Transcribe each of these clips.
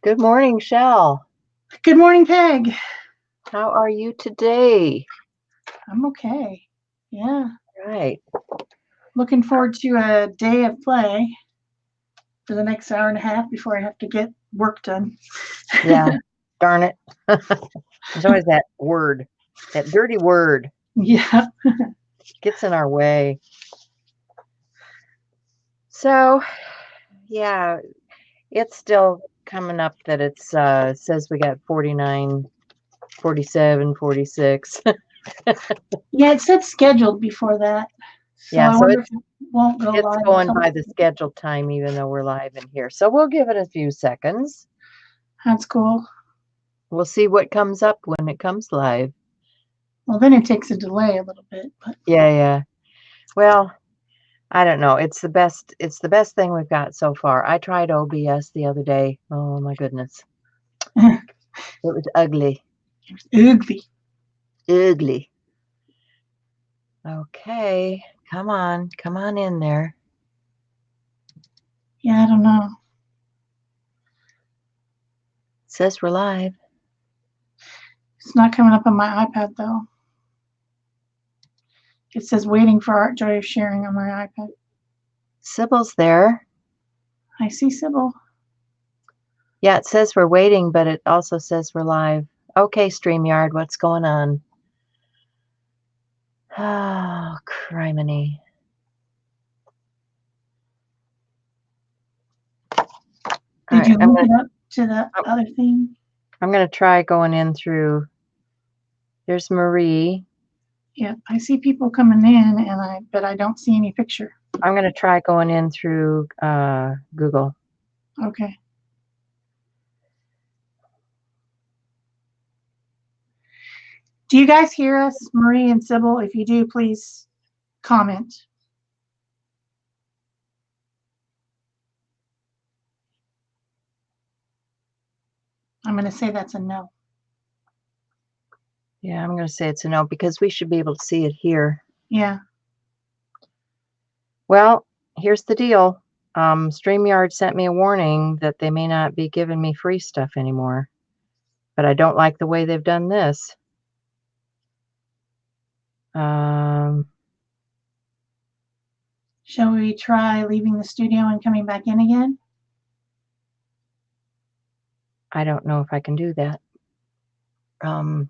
Good morning, Shel. Good morning, Peg. How are you today? I'm okay. Yeah. Right. Looking forward to a day of play for the next hour and a half before I have to get work done. Yeah. Darn it. There's always that word, that dirty word Yeah. gets in our way. So, yeah, it's still coming up that it's says we got 49, 47, 46. Yeah, it said scheduled before that. So Yeah, I so wonder if it won't go it's live going until by the scheduled time even though we're live in here. So we'll give it a few seconds. that's cool. We'll see what comes up when it comes live. Well, then it takes a delay a little bit, but Yeah. Well, I don't know. It's the best thing we've got so far. I tried OBS the other day. Oh my goodness. it It was ugly. was ugly. Ugly. Okay. Come on. Come on in there. Yeah, I don't know. It says we're live. It's not coming up on my iPad though. It says waiting for Art Joy of sharing on my iPad. Sybil's there. I see Sybil. Yeah, it says we're waiting, but it also says we're live. Okay, StreamYard, what's going on? Oh, criminy. Did you link it up to the other thing? I'm going to try going in through. There's Marie. Yeah, I see people coming in, but I don't see any picture. I'm going to try going in through Google. Okay. Do you guys hear us, Marie and Sybil? If you do, please comment. I'm going to say that's a no. Yeah, I'm going to say it's a no because we should be able to see it here. Yeah. Well, here's the deal. StreamYard sent me a warning that they may not be giving me free stuff anymore. But I don't like the way they've done this. Shall we try leaving the studio and coming back in again? I don't know if I can do that. I'm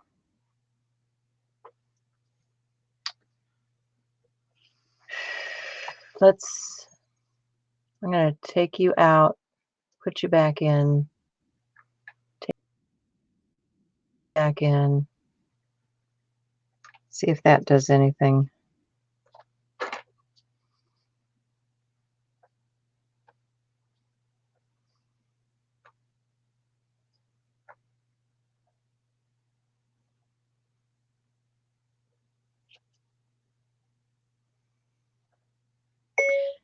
going to take you out, put you back in, take you back in, see if that does anything.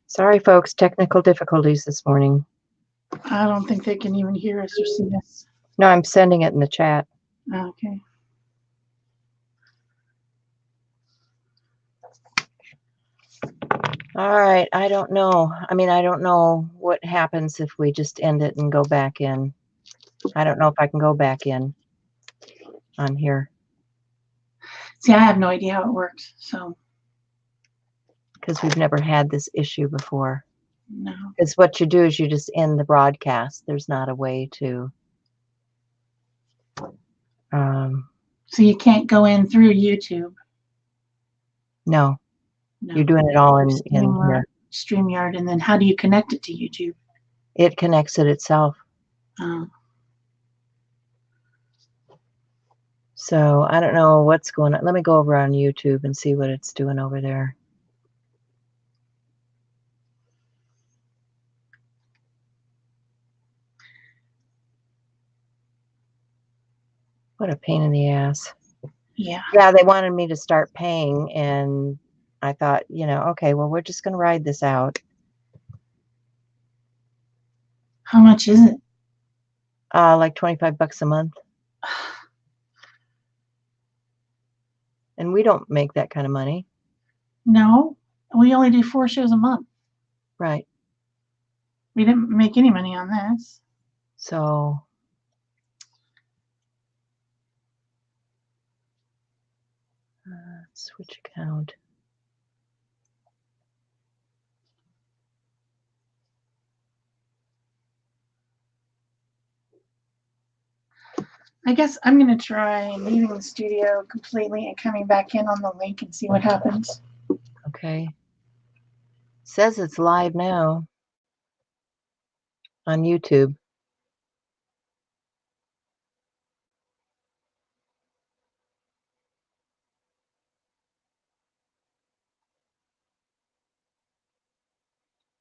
Sorry, folks, technical difficulties this morning. I don't think they can even hear us or see us. No, I'm sending it in the chat. Okay. All right, I don't know. I mean, I don't know what happens if we just end it and go back in. I don't know if I can go back in on here. See, I have no idea how it works, so. Because we've never had this issue before. No. Because what you do is you just end the broadcast. There's not a way to. So you can't go in through YouTube? No. You're doing it all in here. StreamYard, and then how do you connect it to YouTube? It connects it itself. Oh. So I don't know what's going on. Let me go over on YouTube and see what it's doing over there. What a pain in the ass. Yeah. Yeah, they wanted me to start paying, and I thought, okay, well, we're just going to ride this out. How much is it? Like $25 a month. And we don't make that kind of money. No, we only do 4 shows a month. Right. We didn't make any money on this. So Switch account. I guess I'm going to try leaving the studio completely and coming back in on the link and see what happens. Okay. Says it's live now on YouTube.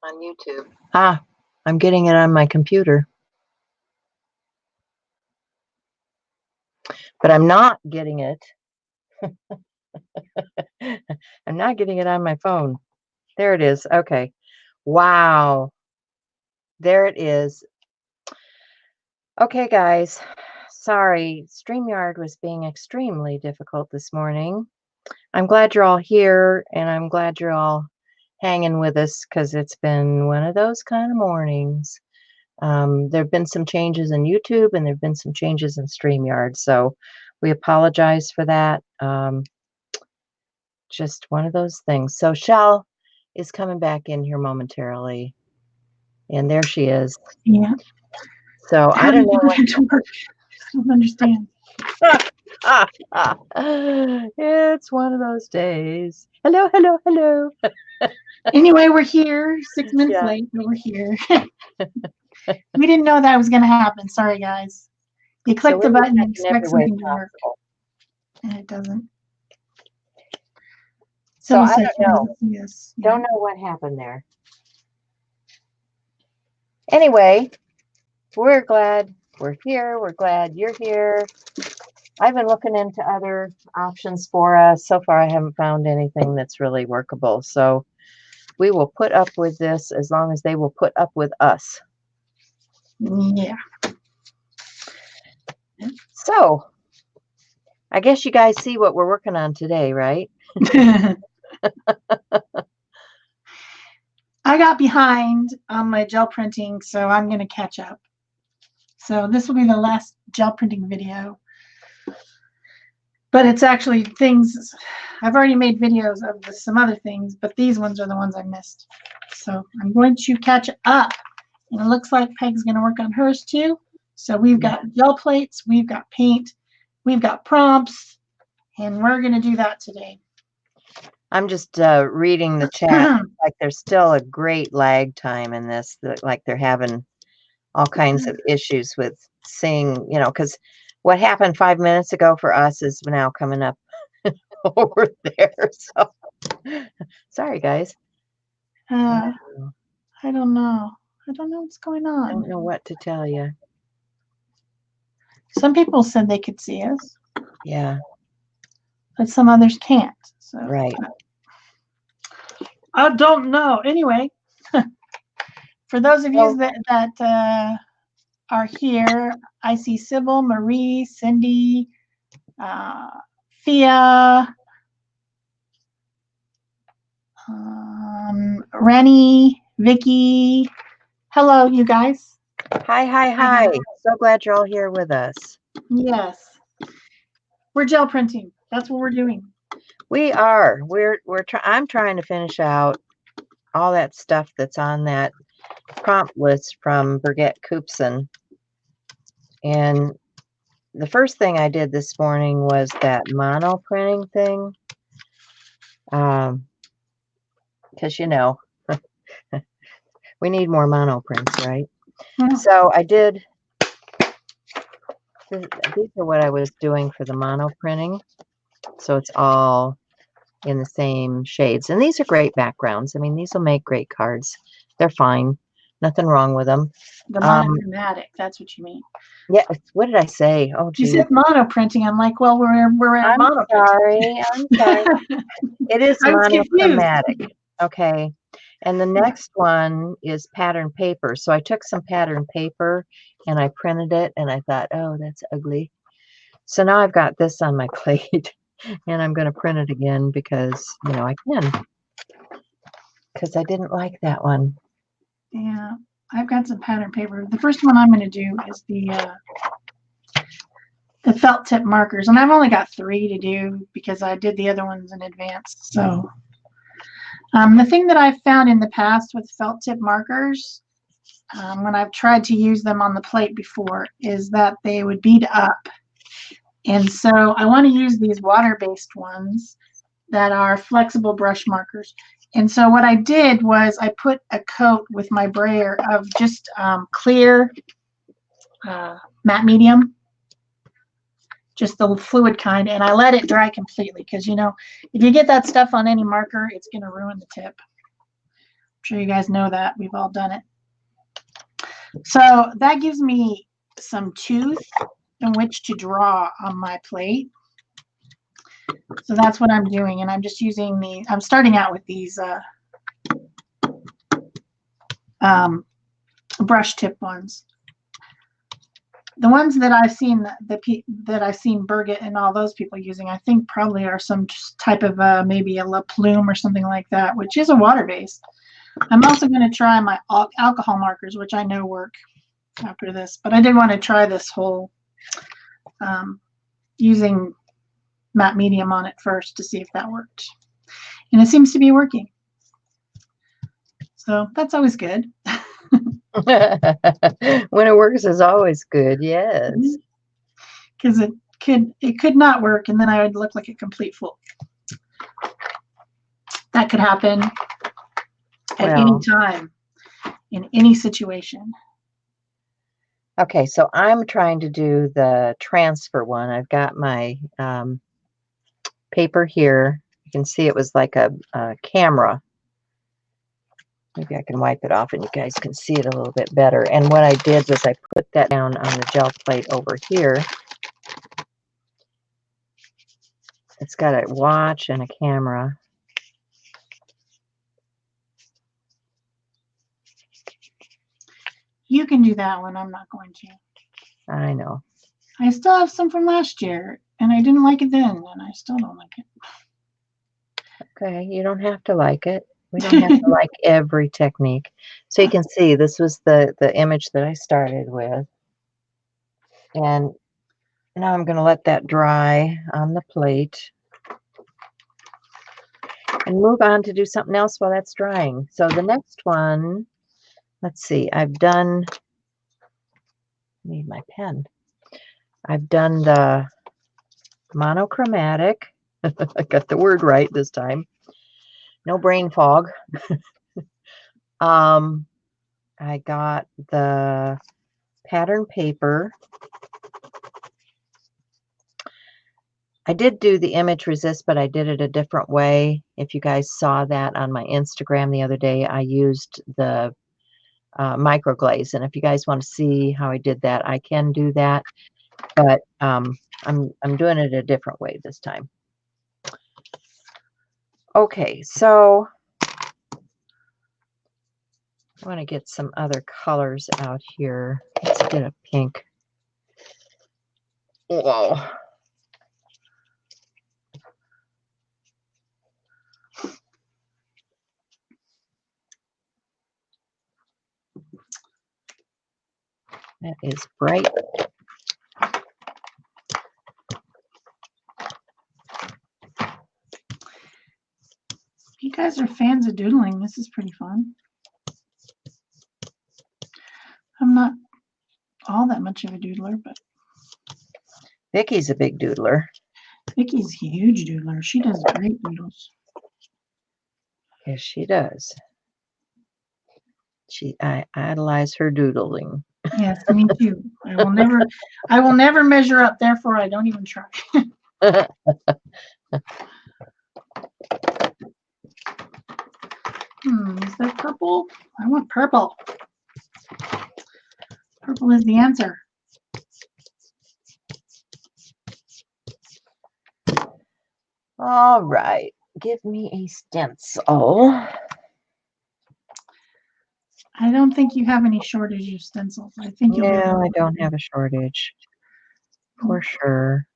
On YouTube. Ah, I'm getting it on my computer. But I'm not getting it. I'm not getting it on my phone. There it is. Okay. Wow. There it is. Okay, guys. Sorry. StreamYard was being extremely difficult this morning. I'm glad you're all here, and I'm glad you're all hanging with us because it's been one of those kind of mornings. There have been some changes in YouTube, and there have been some changes in StreamYard, so we apologize for that. Just one of those things. So Shel is coming back in here momentarily, and there she is. Yeah. So I don't know what to work. I don't understand. It's one of those days. Hello, hello, hello. Anyway, we're here 6 minutes late, but we're here. We didn't know that was going to happen. Sorry, guys. You click the button and expect something to work, and it doesn't. So I don't know. Yes. Don't know what happened there. Anyway, we're glad we're here. We're glad you're here. I've been looking into other options for us. So far, I haven't found anything that's really workable. So we will put up with this as long as they will put up with us. Yeah. So I guess you guys see what we're working on today, right? I got behind on my gel printing, so I'm going to catch up. So this will be the last gel printing video. But it's actually things, I've already made videos of some other things, but these ones are the ones I missed. So I'm going to catch up. And it looks like Peg's going to work on hers too. So we've got gel plates, we've got paint, we've got prompts, and we're going to do that today. I'm just reading the chat. Like there's still a great lag time in this. Like they're having all kinds of issues with seeing, you know, because what happened 5 minutes ago for us is now coming up over there. So sorry, guys. I don't know. I don't know what's going on. I don't know what to tell you. Some people said they could see us. Yeah. But some others can't. So right. I don't know. Anyway, for those of you that are here, I see Sybil, Marie, Cindy, Fia, Rennie, Vicky. Hello, you guys. Hi. So glad you're all here with us. Yes. We're gel printing. That's what we're doing. We are. I'm trying to finish out all that stuff that's on that prompt list from Birgit Koopson. And the first thing I did this morning was that mono printing thing. Because, you know, we need more mono prints, right? Mm-hmm. So I did, these are what I was doing for the mono printing. So it's all in the same shades. And these are great backgrounds. I mean, these will make great cards. They're fine. Nothing wrong with them. The monochromatic, that's what you mean. Yeah, what did I say? Oh, geez. You said mono printing. I'm like, well, we're at mono printing. I'm sorry. It is monochromatic. Okay. And the next one is pattern paper. So I took some pattern paper and I printed it and I thought, oh, that's ugly. So now I've got this on my plate and I'm going to print it again because, you know, I can. Because I didn't like that one. Yeah, I've got some pattern paper. The first one I'm going to do is the the felt tip markers, and I've only got 3 to do because I did the other ones in advance. So the thing that I've found in the past with felt tip markers, when I've tried to use them on the plate before, is that they would bead up. And so I want to use these water-based ones that are flexible brush markers. And so what I did was I put a coat with my brayer of just clear matte medium, just the fluid kind, and I let it dry completely because, you know, if you get that stuff on any marker, it's going to ruin the tip. I'm sure you guys know that. We've all done it. So that gives me some tooth in which to draw on my plate. So that's what I'm doing, and I'm just using I'm starting out with these brush tip ones. The ones that I've seen that I've seen Birgit and all those people using, I think probably are some type of maybe a La Plume or something like that, which is a water-based. I'm also going to try my alcohol markers, which I know work after this, but I did want to try this whole using matte medium on it first to see if that worked. And it seems to be working. So that's always good. When it works is always good, yes. Because it could not work, and then I would look like a complete fool. That could happen at any time, in any situation. Okay, so I'm trying to do the transfer one. I've got my paper here. You can see it was like a camera. Maybe I can wipe it off and you guys can see it a little bit better. And what I did was I put that down on the gel plate over here. It's got a watch and a camera. You can do that one. I'm not going to. I know. I still have some from last year, and I didn't like it then, and I still don't like it. Okay, you don't have to like it. We don't have to like every technique. So you can see this was the image that I started with. And now I'm going to let that dry on the plate and move on to do something else while that's drying. So the next one, let's see, I've done, I need my pen. I've done the monochromatic. I got the word right this time. No brain fog. I got the pattern paper. I did do the image resist, but I did it a different way. If you guys saw that on my Instagram the other day, I used the microglaze. And if you guys want to see how I did that, I can do that. But I'm doing it a different way this time. Okay, so I want to get some other colors out here. Let's get a pink. Whoa. That is bright. If you guys are fans of doodling, this is pretty fun. I'm not all that much of a doodler, but Vicky's a big doodler. Vicky's a huge doodler. She does great doodles. Yes, she does. I idolize her doodling. Yes, me too. I will never measure up, therefore I don't even try. Is that purple? I want purple. Purple is the answer. All right, give me a stencil. I don't think you have any shortage of stencils. I think you'll No, I don't have a shortage, for sure.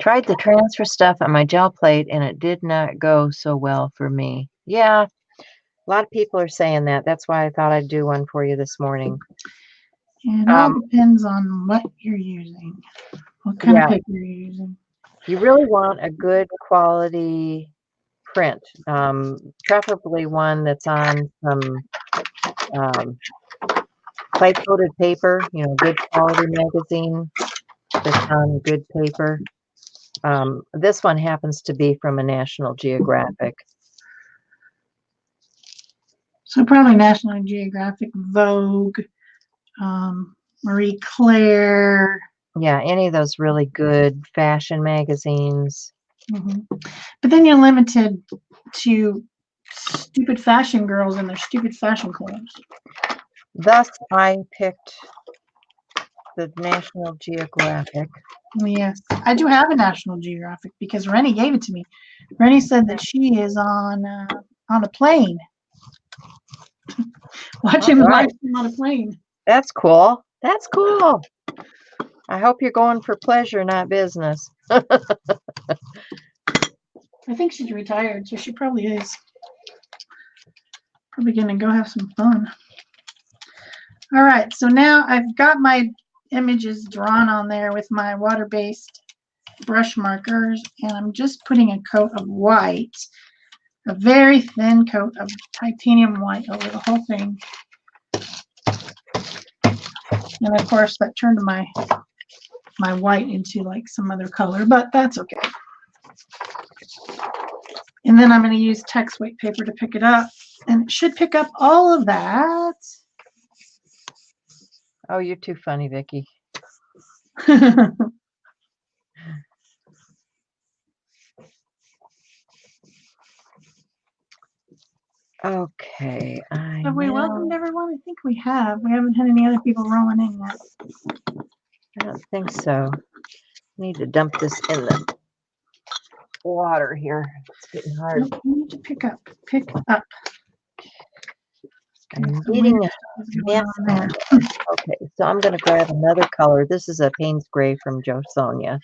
Tried the transfer stuff on my gel plate and it did not go so well for me. Yeah, a lot of people are saying that. That's why I thought I'd do one for you this morning. And it all depends on what you're using. What kind of paper you're using. You really want a good quality print, preferably one that's on some clay-coated paper, good quality magazine that's on good paper. This one happens to be from a National Geographic. So probably National Geographic, Vogue, Marie Claire. Yeah, any of those really good fashion magazines. But then you're limited to stupid fashion girls and their stupid fashion clothes. Thus, I picked the National Geographic. Yes, I do have a National Geographic because Rennie gave it to me. Rennie said that she is on a plane. Watching the live stream on a plane. That's cool. That's cool. I hope you're going for pleasure, not business. I think she's retired, so she probably is. Probably going to go have some fun. All right, so now I've got my images drawn on there with my water-based brush markers, and I'm just putting a coat of white, a very thin coat of titanium white over the whole thing. And of course, that turned my white into like some other color, but that's okay. And then I'm going to use text weight paper to pick it up, and it should pick up all of that. Oh, you're too funny, Vicki. Okay. Have we welcomed everyone? I think we have. We haven't had any other people rolling in yet. I don't think so. Need to dump this in the water here. It's getting hard. Nope, we need to pick up. Pick up. I'm getting a mess there. Okay, so I'm going to grab another color. This is a Payne's Gray from Jo Sonia.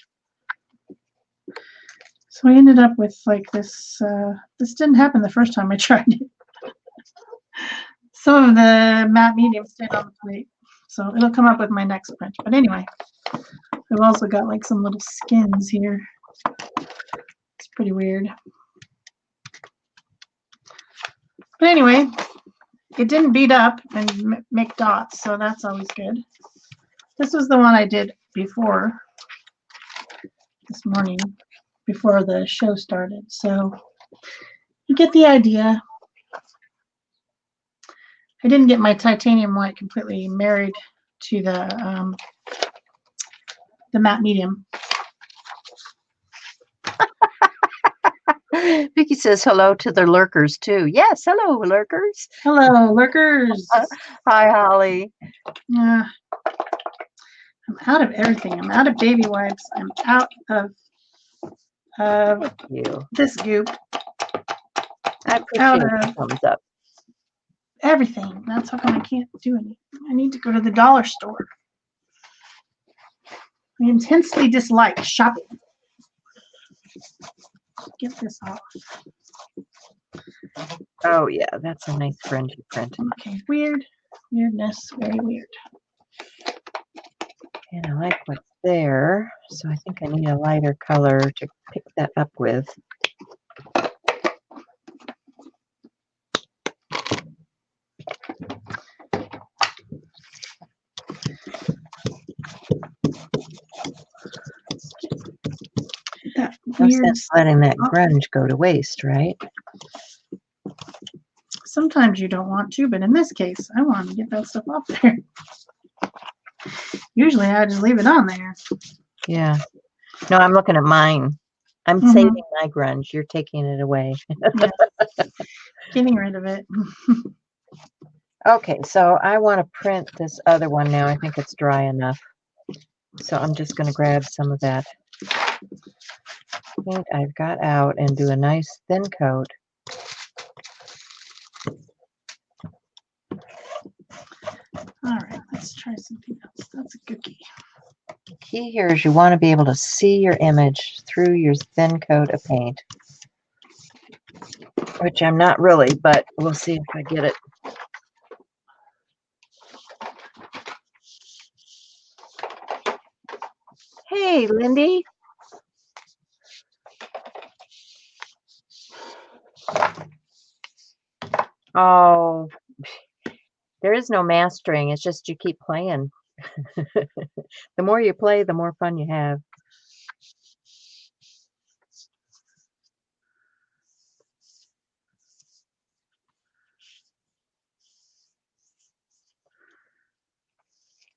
So I ended up with like this. This didn't happen the first time I tried it. Some of the matte medium stayed on the plate, so it'll come up with my next print. But anyway, I've also got like some little skins here. It's pretty weird. But anyway, it didn't beat up and make dots, so that's always good. This was the one I did before this morning, before the show started. So you get the idea. I didn't get my titanium white completely married to the matte medium. Vicki says hello to the lurkers too. Yes, hello lurkers. Hello lurkers. Hi Holly. I'm out of everything. I'm out of baby wipes. I'm out of this goop. I appreciate the thumbs up. Everything. That's how come I can't do anything. I need to go to the dollar store. I intensely dislike shopping. Get this off. Oh yeah, that's a nice fringy print. Okay, weirdness, very weird. And I like what's there, so I think I need a lighter color to pick that up with. No sense letting that grunge go to waste, right? Sometimes you don't want to, but in this case, I want to get that stuff off there. Usually I just leave it on there. Yeah. No, I'm looking at mine. I'm saving my grunge. You're taking it away. Yes. Getting rid of it. Okay, so I want to print this other one now. I think it's dry enough. So I'm just going to grab some of that paint I've got out and do a nice thin coat. All right, let's try something else. That's a cookie. The key here is you want to be able to see your image through your thin coat of paint, which I'm not really, but we'll see if I get it. Hey, Lindy. Oh, there is no mastering. It's just you keep playing. The more you play, the more fun you have.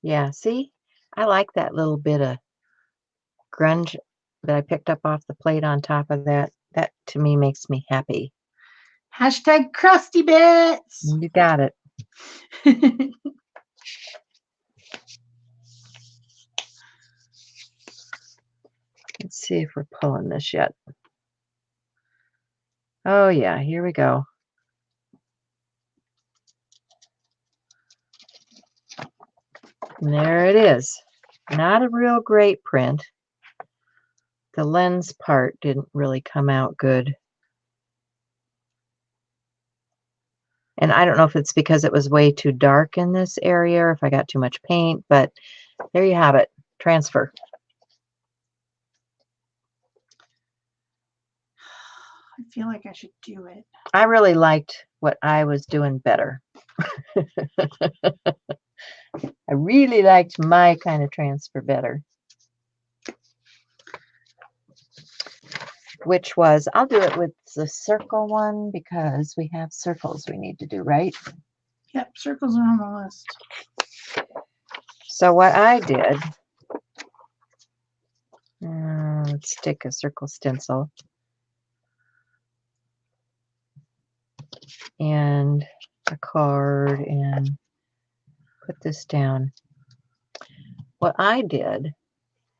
Yeah, see? I like that little bit of grunge that I picked up off the plate on top of that. That to me makes me happy. Hashtag crusty bits. You got it. Let's see if we're pulling this yet. Oh yeah, here we go. And there it is. Not a real great print. The lens part didn't really come out good. And I don't know if it's because it was way too dark in this area or if I got too much paint, but there you have it. Transfer. I feel like I should do it. I really liked what I was doing better. I really liked my kind of transfer better. Which was, I'll do it with the circle one because we have circles we need to do, right? Yep, circles are on the list. So what I did, let's stick a circle stencil and a card and put this down. What I did,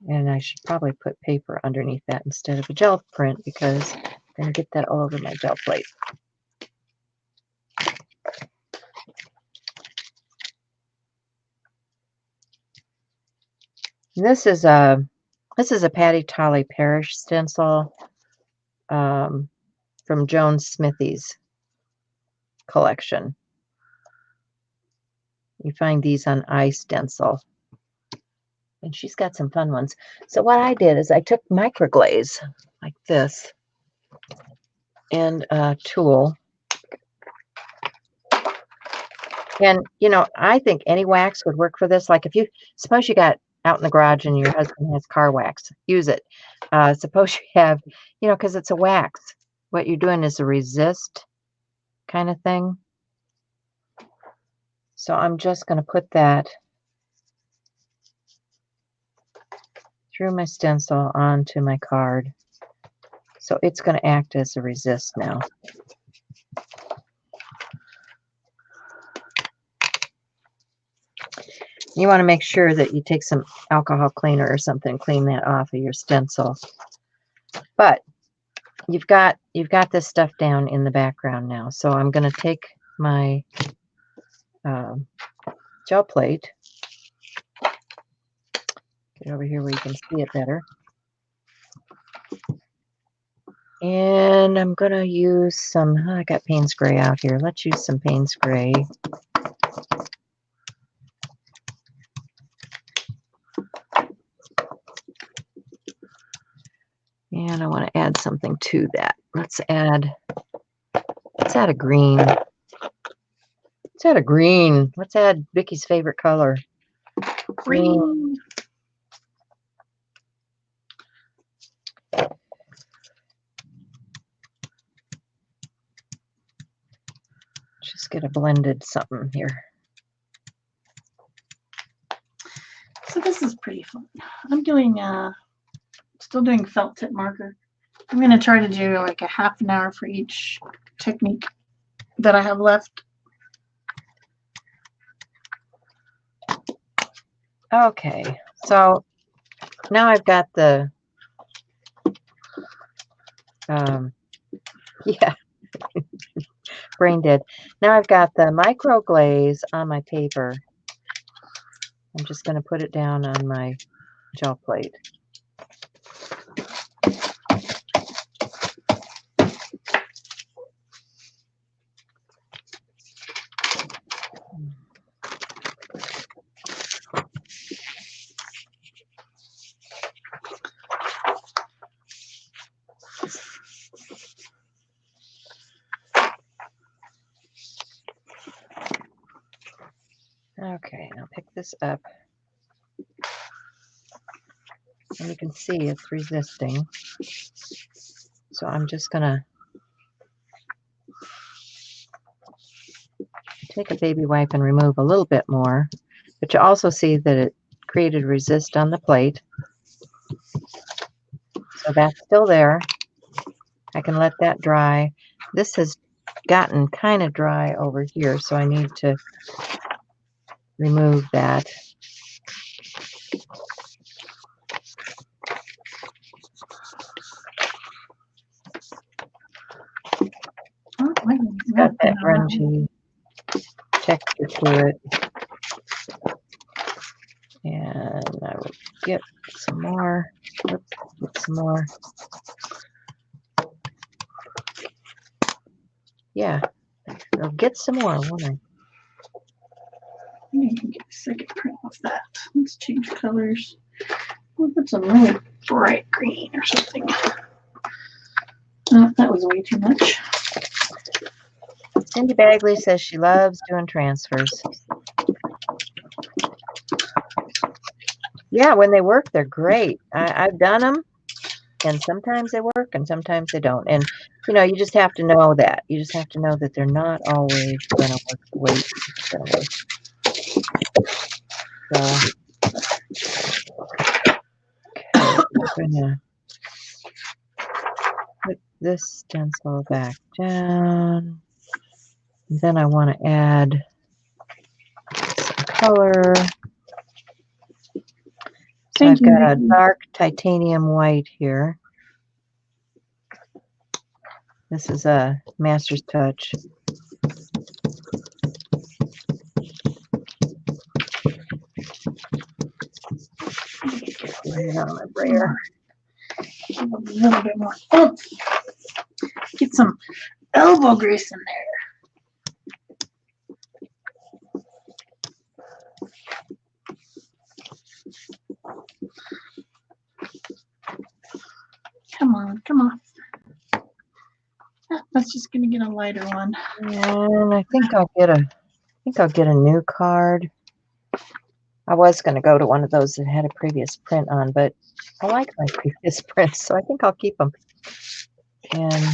and I should probably put paper underneath that instead of a gel print because I'm going to get that all over my gel plate. This is a Patty Tolly Parish stencil from Joan Smithy's collection. You find these on iStencil. And she's got some fun ones. So what I did is I took microglaze like this and a tool. And, you know, I think any wax would work for this. Like if you, suppose you got out in the garage and your husband has car wax, use it. Suppose you have, you know, because it's a wax. What you're doing is a resist kind of thing. So I'm just going to put that through my stencil onto my card. So it's going to act as a resist now. You want to make sure that you take some alcohol cleaner or something, clean that off of your stencil. But you've got this stuff down in the background now. So I'm going to take my gel plate. Get over here where you can see it better. And I'm going to use some, I got Payne's Gray out here. Let's use some Payne's Gray. And I want to add something to that. Let's add a green. Let's add a green. Let's add Vicky's favorite color. Green. Just get a blended something here. So this is pretty fun. I'm doing still doing felt tip marker. I'm going to try to do like a half an hour for each technique that I have left. Okay, so now I've got the yeah, brain dead. Now I've got the micro glaze on my paper. I'm just going to put it down on my gel plate. Okay, now pick this up. And you can see it's resisting. So I'm just going to take a baby wipe and remove a little bit more. But you also see that it created resist on the plate. So that's still there. I can let that dry. This has gotten kind of dry over here, so I need to remove that. It's got that grungy texture to it. And I will get some more. Oops, get some more. Yeah, I'll get some more, won't I? I can get a second print of that. Let's change colors. We'll put some really bright green or something. Oh, that was way too much. Cindy Bagley says she loves doing transfers. Yeah, when they work, they're great. I've done them, and sometimes they work, and sometimes they don't. And, you know, you just have to know that. You just have to know that they're not always going to work the way you think they're going to work. So, okay, I'm going to put this stencil back down. And then I want to add some color. So I've got a dark titanium white here. This is a Master's Touch. Get it on my brayer. A little bit more. Oh, get some elbow grease in there. Come on, come on. That's just gonna get a lighter one. And I think I'll get a new card. I was going to go to one of those that had a previous print on, but I like my previous prints, so I think I'll keep them. And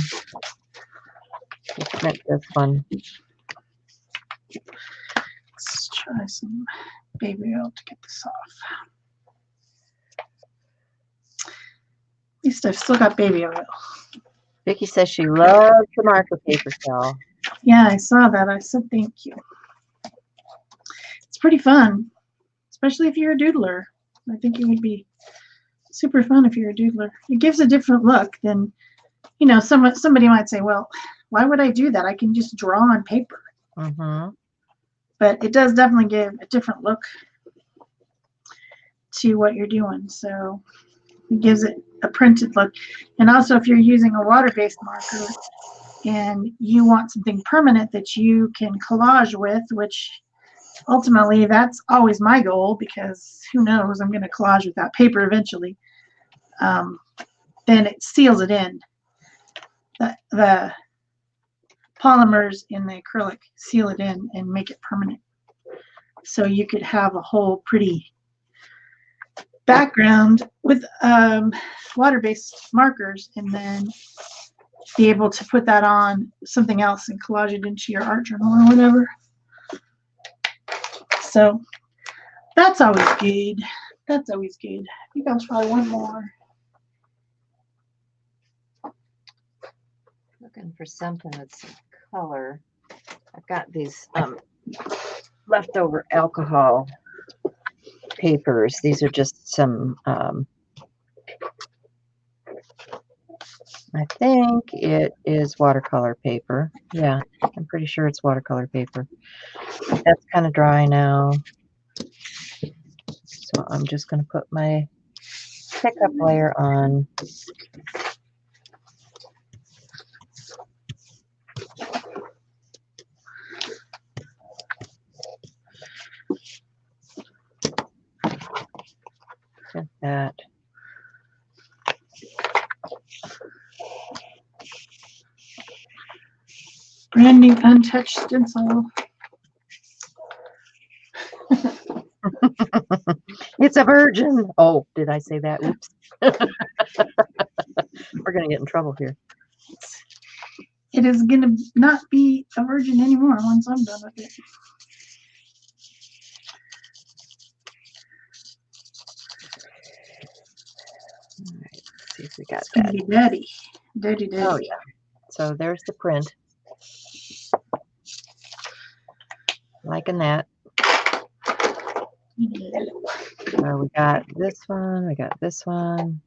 we'll print this one. Let's try some baby oil to get this off. At least I've still got baby oil. Vicki says she loves the marker paper, Shel. Yeah, I saw that. I said thank you. It's pretty fun, especially if you're a doodler. I think it would be super fun if you're a doodler. It gives a different look than, you know, somebody might say, well, why would I do that? I can just draw on paper. Mm-hmm. But it does definitely give a different look to what you're doing. So it gives it a printed look. And also if you're using a water-based marker and you want something permanent that you can collage with, which ultimately that's always my goal, because who knows, I'm going to collage with that paper eventually, then it seals it in. The polymers in the acrylic seal it in and make it permanent. So you could have a whole pretty background with water-based markers and then be able to put that on something else and collage it into your art journal or whatever. So that's always good. That's always good. I think I'll try one more. Looking for something with some color. I've got these leftover alcohol papers. These are just some, I think it is watercolor paper. Yeah, I'm pretty sure it's watercolor paper. That's kind of dry now. So I'm just going to put my pickup layer on. Like that. Brand new untouched stencil. It's a virgin. Oh, did I say that? Oops. We're going to get in trouble here. It is going to not be a virgin anymore once I'm done with it. All right, let's see if we got It's going that. to be dirty. Dirty, dirty. Oh, yeah. So there's the print. Liking that. Yeah. So we got this one. We got this one.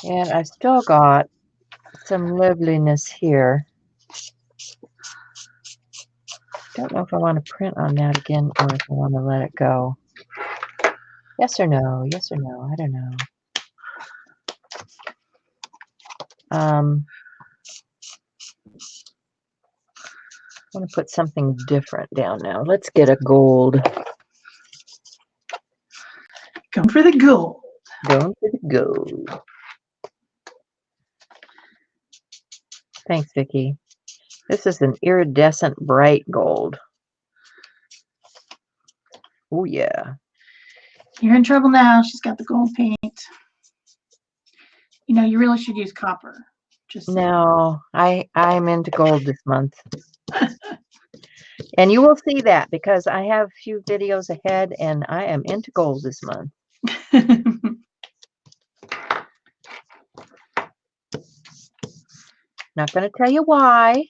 And I've still got some loveliness here. Don't know if I want to print on that again or if I want to let it go. Yes or no? Yes or no? I don't know. I want to put something different down now. Let's get a gold. Come for the gold. Going for the gold. Thanks, Vicki. This is an iridescent bright gold. Oh, yeah. You're in trouble now. She's got the gold paint. You know, you really should use copper. Just No, I'm into gold this month. And you will see that because I have a few videos ahead and I am into gold this month. Not going to tell you why.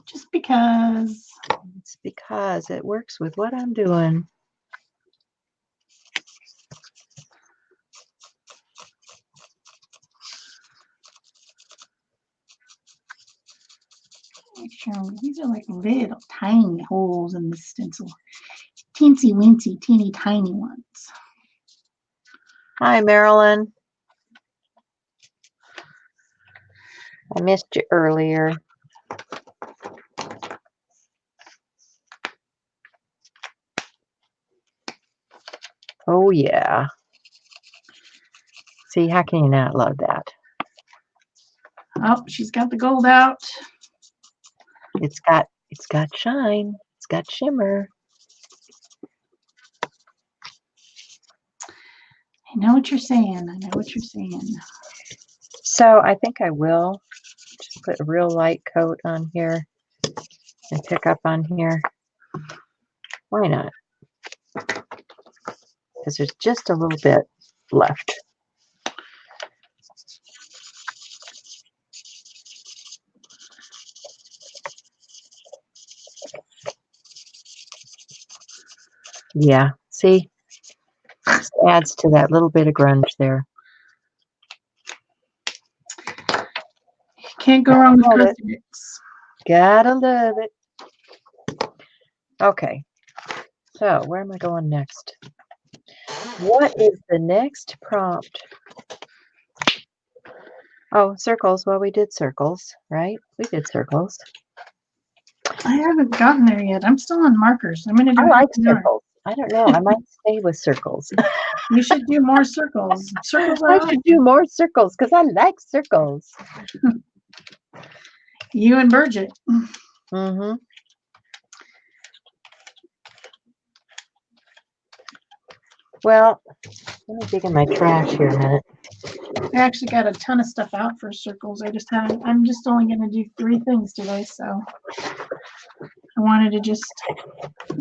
just because. It's because it works with what I'm doing. These are like little tiny holes in the stencil. Teensy weensy, teeny tiny ones. Hi, Marilyn. I missed you earlier. Oh, yeah. See, how can you not love that? Oh, she's got the gold out. It's got shine. It's got shimmer. I know what you're saying. I know what you're saying. So I think I will just put a real light coat on here and pick up on here. Why not? Because there's just a little bit left. Yeah, see? Just adds to that little bit of grunge there. Can't go wrong with cosmetics. Gotta love it. Okay, so where am I going next? What is the next prompt? Oh, circles. Well, we did circles, right? We did circles. I haven't gotten there yet. I'm still on markers. I'm going to do I like half an hour. circles. I don't know. I might stay with circles. You should do more circles. Circles are I awesome. should do more circles because I like circles. You and Bridget. Mm-hmm. Well, let me dig in my trash here a minute. I actually got a ton of stuff out for circles. I'm just only going to do 3 things today, so I wanted to just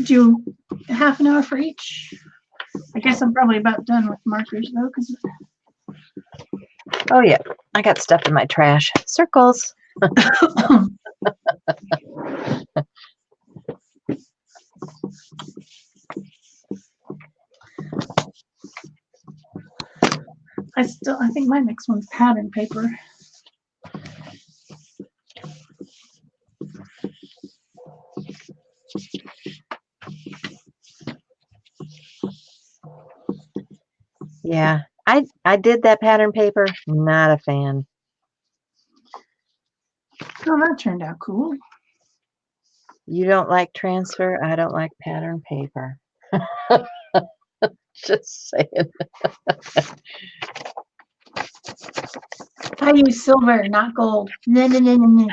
do half an hour for each. I guess I'm probably about done with markers though, because Oh yeah, I got stuff in my trash. Circles. I think my next one's pattern paper. Yeah. I did that pattern paper. Not a fan. Oh, that turned out cool. You don't like transfer. I don't like pattern paper. Just saying. I use silver, not gold. No, no, no, no,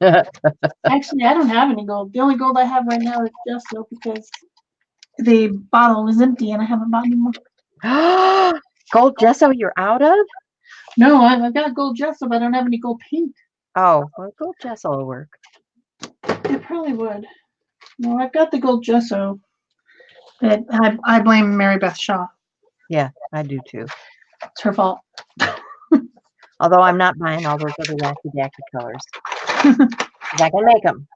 no. Actually, I don't have any gold. The only gold I have right now is gesso because the bottle was empty and I haven't bought any more. Gold gesso you're out of? No, I've got gold gesso, but I don't have any gold paint. Oh, well, gold gesso will work. It probably would. No, I've got the gold gesso. That I blame Mary Beth Shaw. Yeah, I do too. It's her fault. Although I'm not buying all those other wacky-dacky colors. 'Cause I can make them.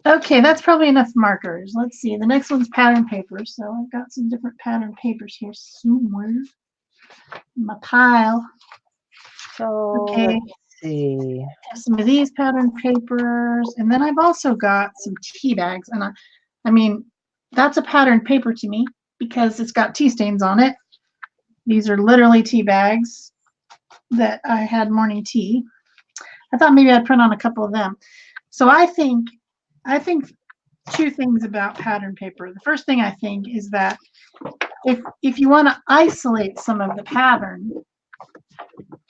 Okay, that's probably enough markers. Let's see. The next one's pattern paper. So I've got some different pattern papers here somewhere in my pile. So Okay. let's see. Some of these pattern papers, and then I've also got some tea bags. And I mean, that's a pattern paper to me because it's got tea stains on it. These are literally tea bags that I had morning tea. I thought maybe I'd print on a couple of them. So I think two things about pattern paper. The first thing I think is that if you want to isolate some of the pattern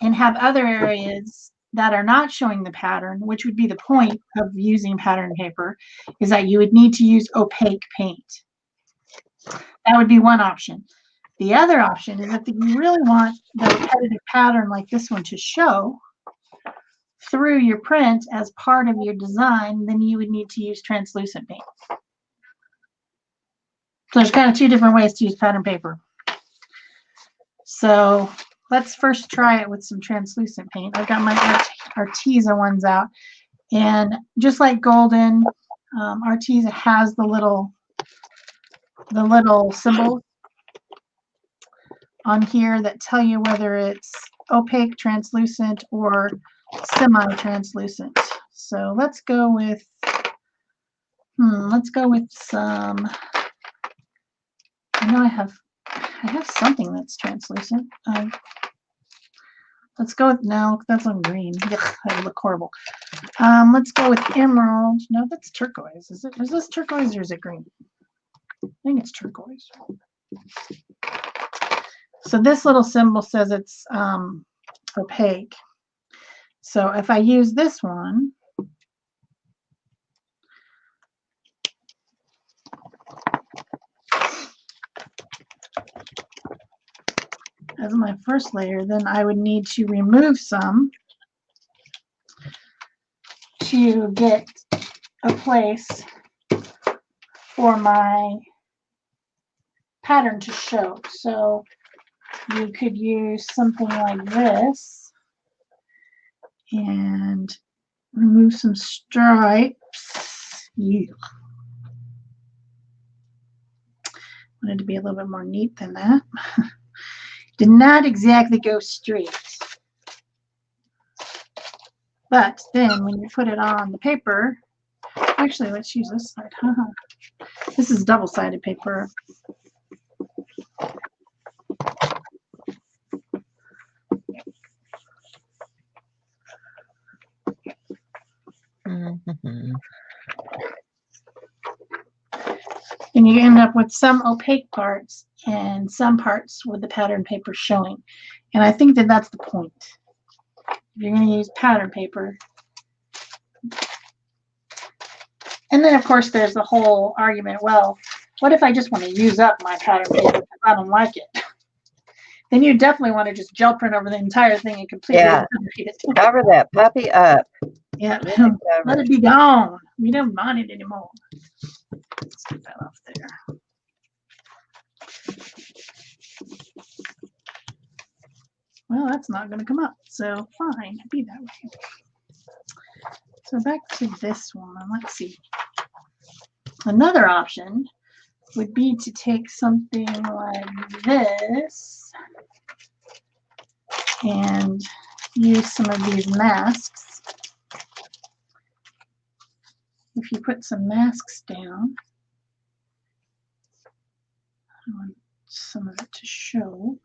and have other areas that are not showing the pattern, which would be the point of using pattern paper, is that you would need to use opaque paint. That would be one option. The other option is if you really want the repetitive pattern like this one to show through your print as part of your design, then you would need to use translucent paint. So there's kind of two different ways to use pattern paper. So let's first try it with some translucent paint. I've got my Arteza ones out. And just like Golden, Arteza has the little symbols on here that tell you whether it's opaque, translucent, or semi-translucent. So let's go with some. I know I have something that's translucent. Let's go with, no, that's on green. Yuck, that would look horrible. Let's go with emerald. No, that's turquoise. Is this turquoise or is it green? I think it's turquoise. So this little symbol says it's opaque. So if I use this one, as my first layer, then I would need to remove some to get a place for my pattern to show. So you could use something like this and remove some stripes. Yeah. Wanted to be a little bit more neat than that. Did not exactly go straight. But then when you put it on the paper, actually let's use this side. This is double-sided paper. Mm-hmm. And you end up with some opaque parts and some parts with the pattern paper showing. And I think that that's the point. If you're going to use pattern paper. And then, of course, there's the whole argument, well, what if I just want to use up my pattern paper because I don't like it? Then you definitely want to just gel print over the entire thing and completely cover that puppy up. Yeah, let it be gone. We don't want it anymore. Let's get that off there. Well, that's not going to come up, so fine, be that way. So back to this one. Let's see. Another option would be to take something like this and use some of these masks. If you put some masks down, some of it to show.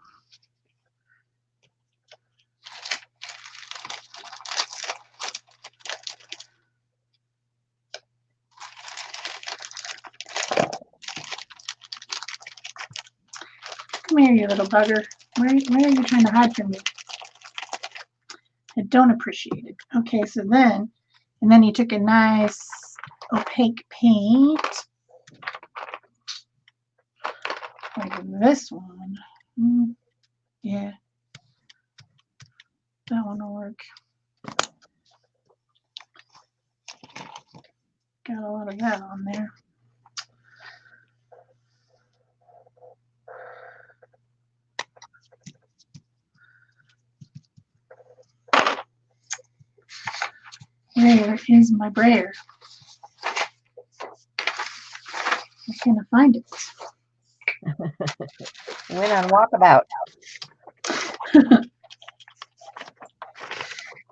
Come here, you little bugger. Where are you trying to hide from me? I don't appreciate it. Okay, so then, and then you took a nice opaque paint, like this one. Yeah, that one will work. Got a lot of that on there. Where is my brayer? I can't find it. Went on walkabout.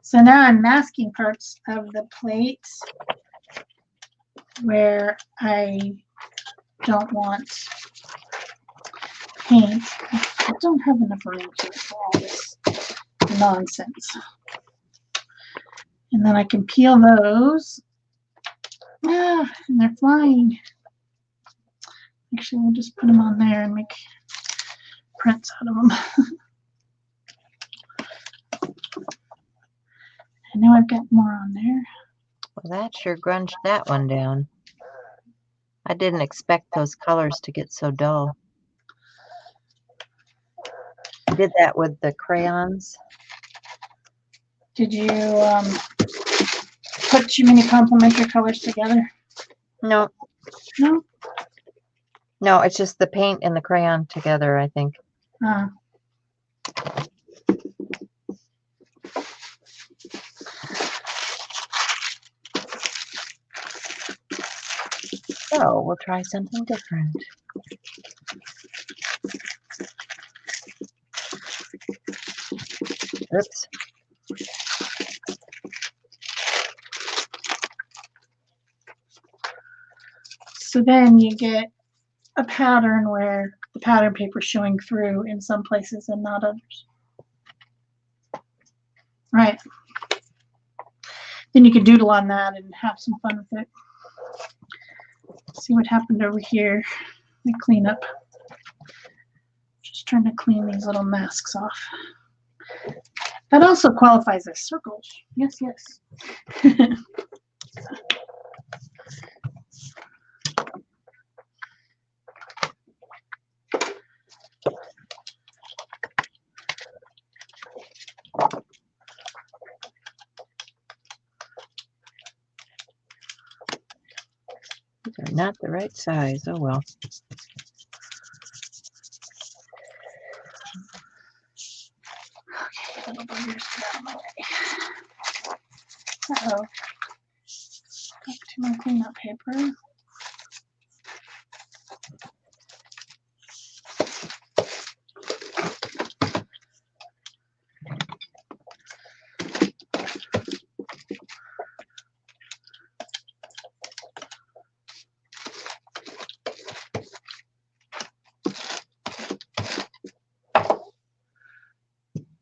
So now I'm masking parts of the plate where I don't want paint. I don't have enough room here for all this nonsense. And then I can peel those. Ah, and they're flying. Actually, we'll just put them on there and make prints out of them. I know I've got more on there. Well, that sure grunged that one down. I didn't expect those colors to get so dull. I did that with the crayons. Did you put too many complementary colors together? No. No? No, it's just the paint and the crayon together, I think. So we'll try something different. Oops. So then you get a pattern where the pattern paper is showing through in some places and not others. Right. Then you can doodle on that and have some fun with it. See what happened over here. Let me clean up. Just trying to clean these little masks off. That also qualifies as circles. Yes, yes. These are not the right size. Oh well. Okay, little buggers, get out of my way. Uh-oh. Back to my cleanup paper.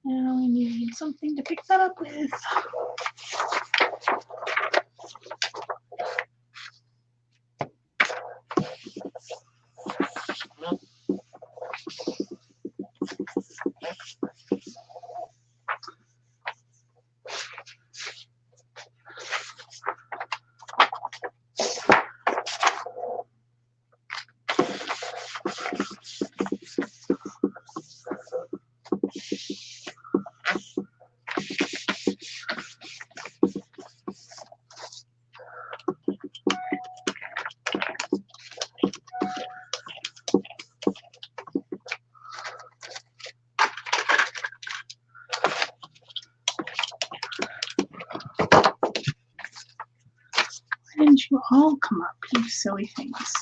Now we need something to pick that up with. Why didn't you all come up, you silly things?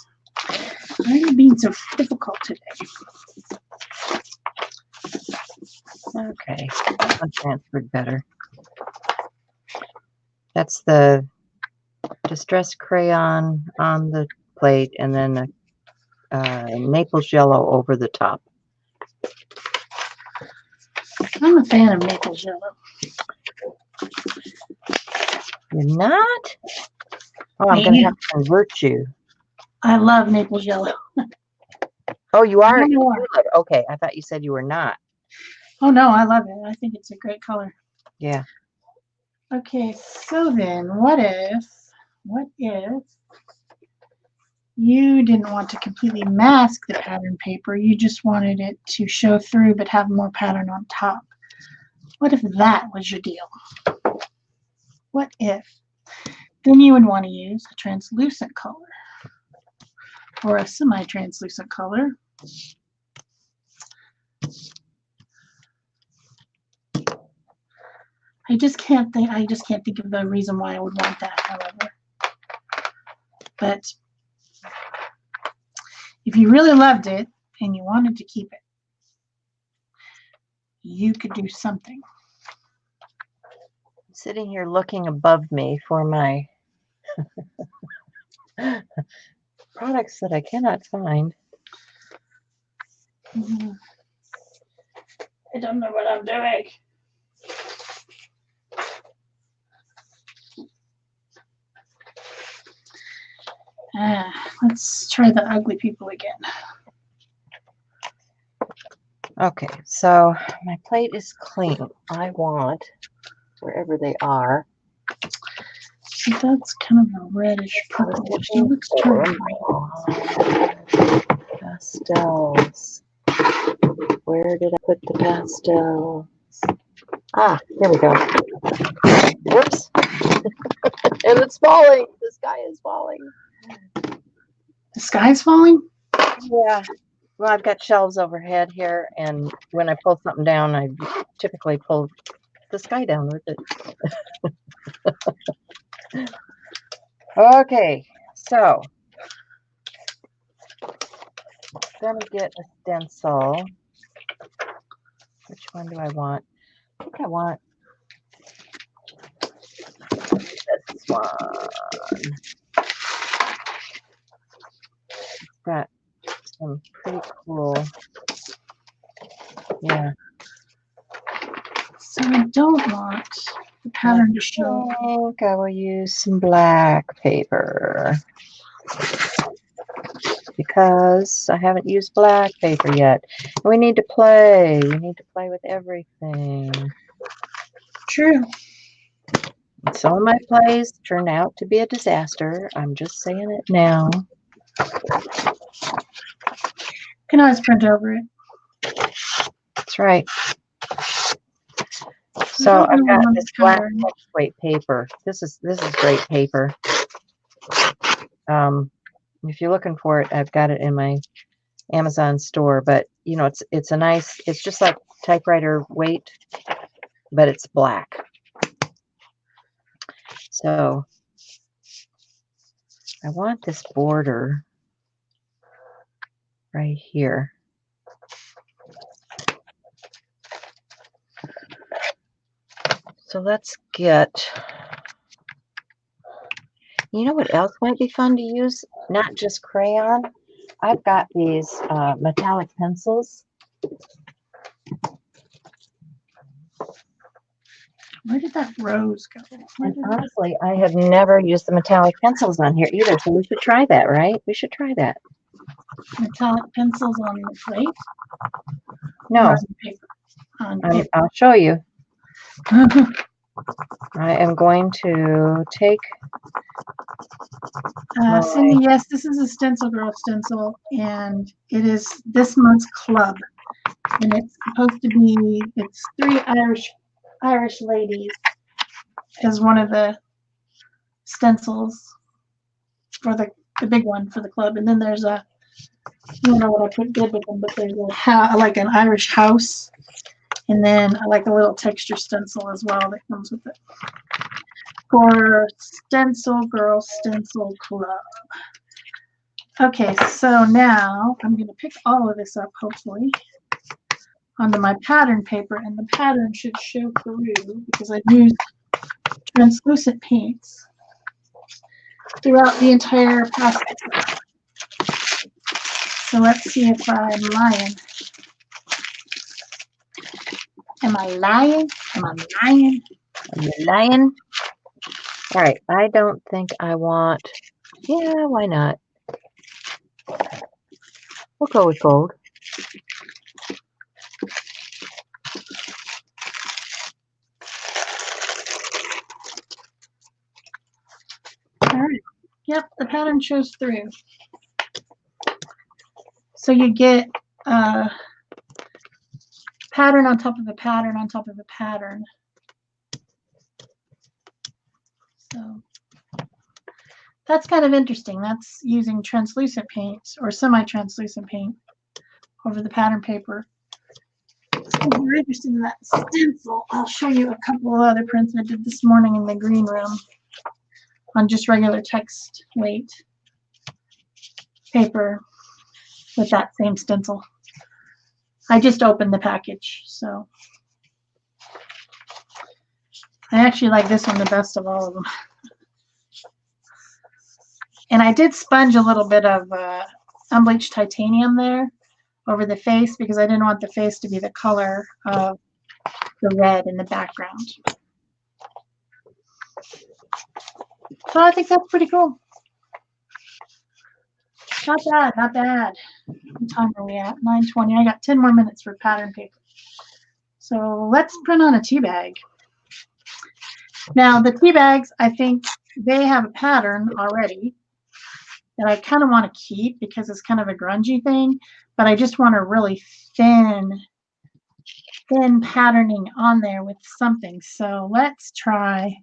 Why are you being so difficult today? Okay, that one transferred better. That's the distress crayon on the plate, and then Naples yellow over the top. I'm a fan of Naples yellow. You're not? Oh, I'm going to have to convert you. I love Naples yellow. Oh, you are? You do love it. Okay, I thought you said you were not. Oh, no, I love it. I think it's a great color. Yeah. Okay, so then what if you didn't want to completely mask the pattern paper, you just wanted it to show through but have more pattern on top? What if that was your deal? What if? Then you would want to use a translucent color or a semi-translucent color. I just can't think of the reason why I would want that, however. But if you really loved it and you wanted to keep it, you could do something. I'm sitting here looking above me for my products that I cannot find. I don't know what I'm doing. Let's try the ugly people again. Okay, so my plate is clean. I want, wherever they are. So that's kind of a reddish purplish. It looks turned pastels. Where did I put the pastels? Ah, here we go. Whoops. And it's falling. The sky is falling. The sky's falling? Yeah. Well, I've got shelves overhead here, and when I pull something down, I typically pull the sky down with it. Okay, so gonna get a stencil. Which one do I want? I think I want this one. It's got some pretty cool. Yeah. So I don't want the pattern to show. I think I will use some black paper because I haven't used black paper yet. We need to play. We need to play with everything. True. Some of my plays turned out to be a disaster. I'm just saying it now. You can always print over it. That's right. So I've got this black weight paper. This is great paper. If you're looking for it, I've got it in my Amazon store. But you know, it's a nice. It's just like typewriter weight, but it's black. So I want this border right here. So let's get, you know what else might be fun to use? Not just crayon. I've got these metallic pencils. Where did that rose go? And honestly, I have never used the metallic pencils on here either, so we should try that, right? We should try that. Metallic pencils on the plate? No. On paper. On paper. I'll show you. I am going to take Cindy, yes, this is a Stencil Girl stencil, and it is this month's club. And it's supposed to be, it's 3 Irish ladies as one of the stencils for the big one for the club. And then there's a, I don't know what I did with them, but there's like an Irish house. And then like a little texture stencil as well that comes with it. For Stencil Girl Stencil Club. Okay, so now I'm going to pick all of this up, hopefully, onto my pattern paper, and the pattern should show through because I've used translucent paints throughout the entire process. So let's see if I'm lying. Am I lying? Am I lying? Are you lying? All right, I don't think I want, yeah, why not? We'll go with gold. All right. Yep, the pattern shows through. So you get pattern on top of a pattern on top of a pattern. So that's kind of interesting. That's using translucent paint or semi-translucent paint over the pattern paper. So if you're interested in that stencil, I'll show you a couple of other prints I did this morning in the green room on just regular text weight paper with that same stencil. I just opened the package, so I actually like this one the best of all of them. And I did sponge a little bit of unbleached titanium there over the face because I didn't want the face to be the color of the red in the background. So I think that's pretty cool. Not bad, not bad. What time are we at? 9:20. I got 10 more minutes for pattern paper. So let's print on a tea bag. Now the tea bags, I think they have a pattern already that I kind of want to keep because it's kind of a grungy thing, but I just want a really thin patterning on there with something. So let's try,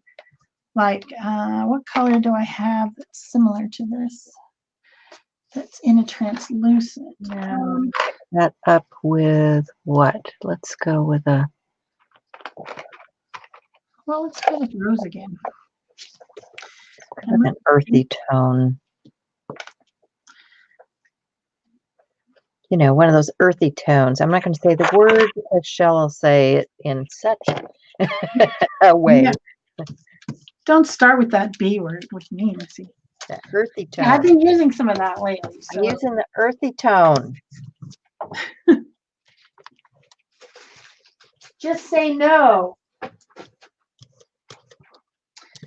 like, what color do I have that's similar to this? That's in a translucent. That up with what? Let's go with a. Well, let's go with rose again. Kind of an earthy tone. You know, one of those earthy tones. I'm not going to say the word because Shel will say it in such a way. Yeah. Don't start with that B word with me, Missy. That earthy tone. Yeah, I've been using some of that lately. So. I'm using the earthy tone. Just say no.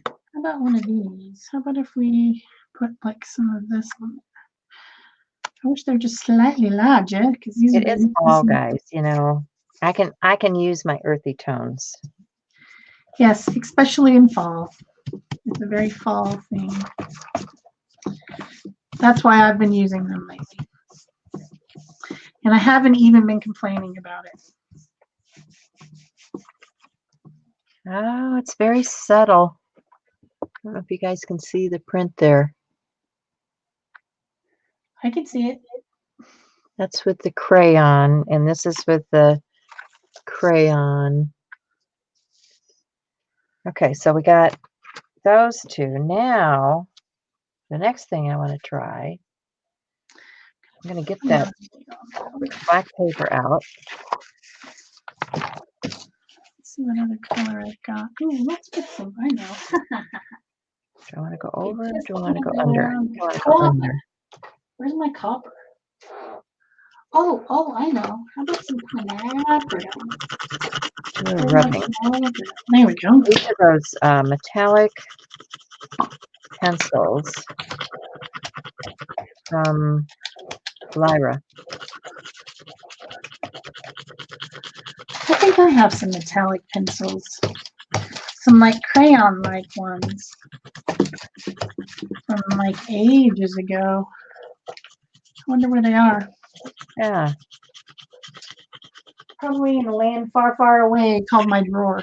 How about one of these? How about if we put like some of this on? I wish they're just slightly larger because these it is fall, guys. You know, I can use my earthy tones. Yes, especially in fall. It's a very fall thing. That's why I've been using them lately. And I haven't even been complaining about it. Oh, it's very subtle. I don't know if you guys can see the print there. I can see it. That's with the crayon, and this is with the crayon. Okay, so we got those two. Now, the next thing I want to try, I'm going to get that black paper out. Let's see what other color I've got. Ooh, let's put some. I know. Do I want to go over or do I want to go under? I want to go under. Where's my copper? Oh, I know. How about some pineapple? Rubbing. There we go. These are those metallic pencils from Lyra. I think I have some metallic pencils. Some like crayon-like ones from like ages ago. I wonder where they are. Yeah. Probably in a land far, far away called my drawer.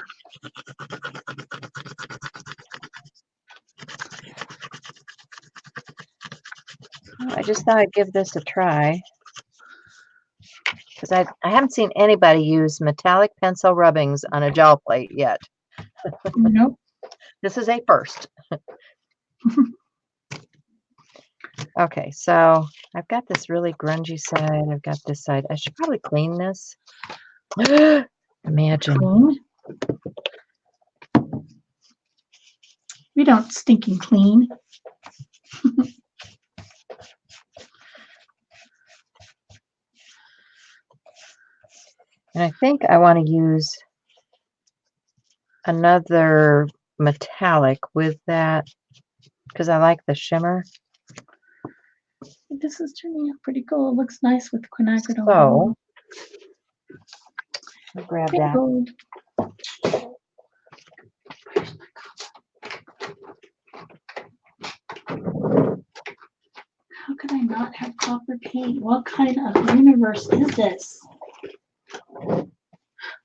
I just thought I'd give this a try because I haven't seen anybody use metallic pencil rubbings on a gel plate yet. Nope. This is a first. Okay, so I've got this really grungy side. I've got this side. I should probably clean this. Imagine. Clean? We don't stinking clean. And I think I want to use another metallic with that because I like the shimmer. This is turning out pretty cool. It looks nice with quinacridone. So I'll grab that. Gold. How could I not have copper paint? What kind of universe is this?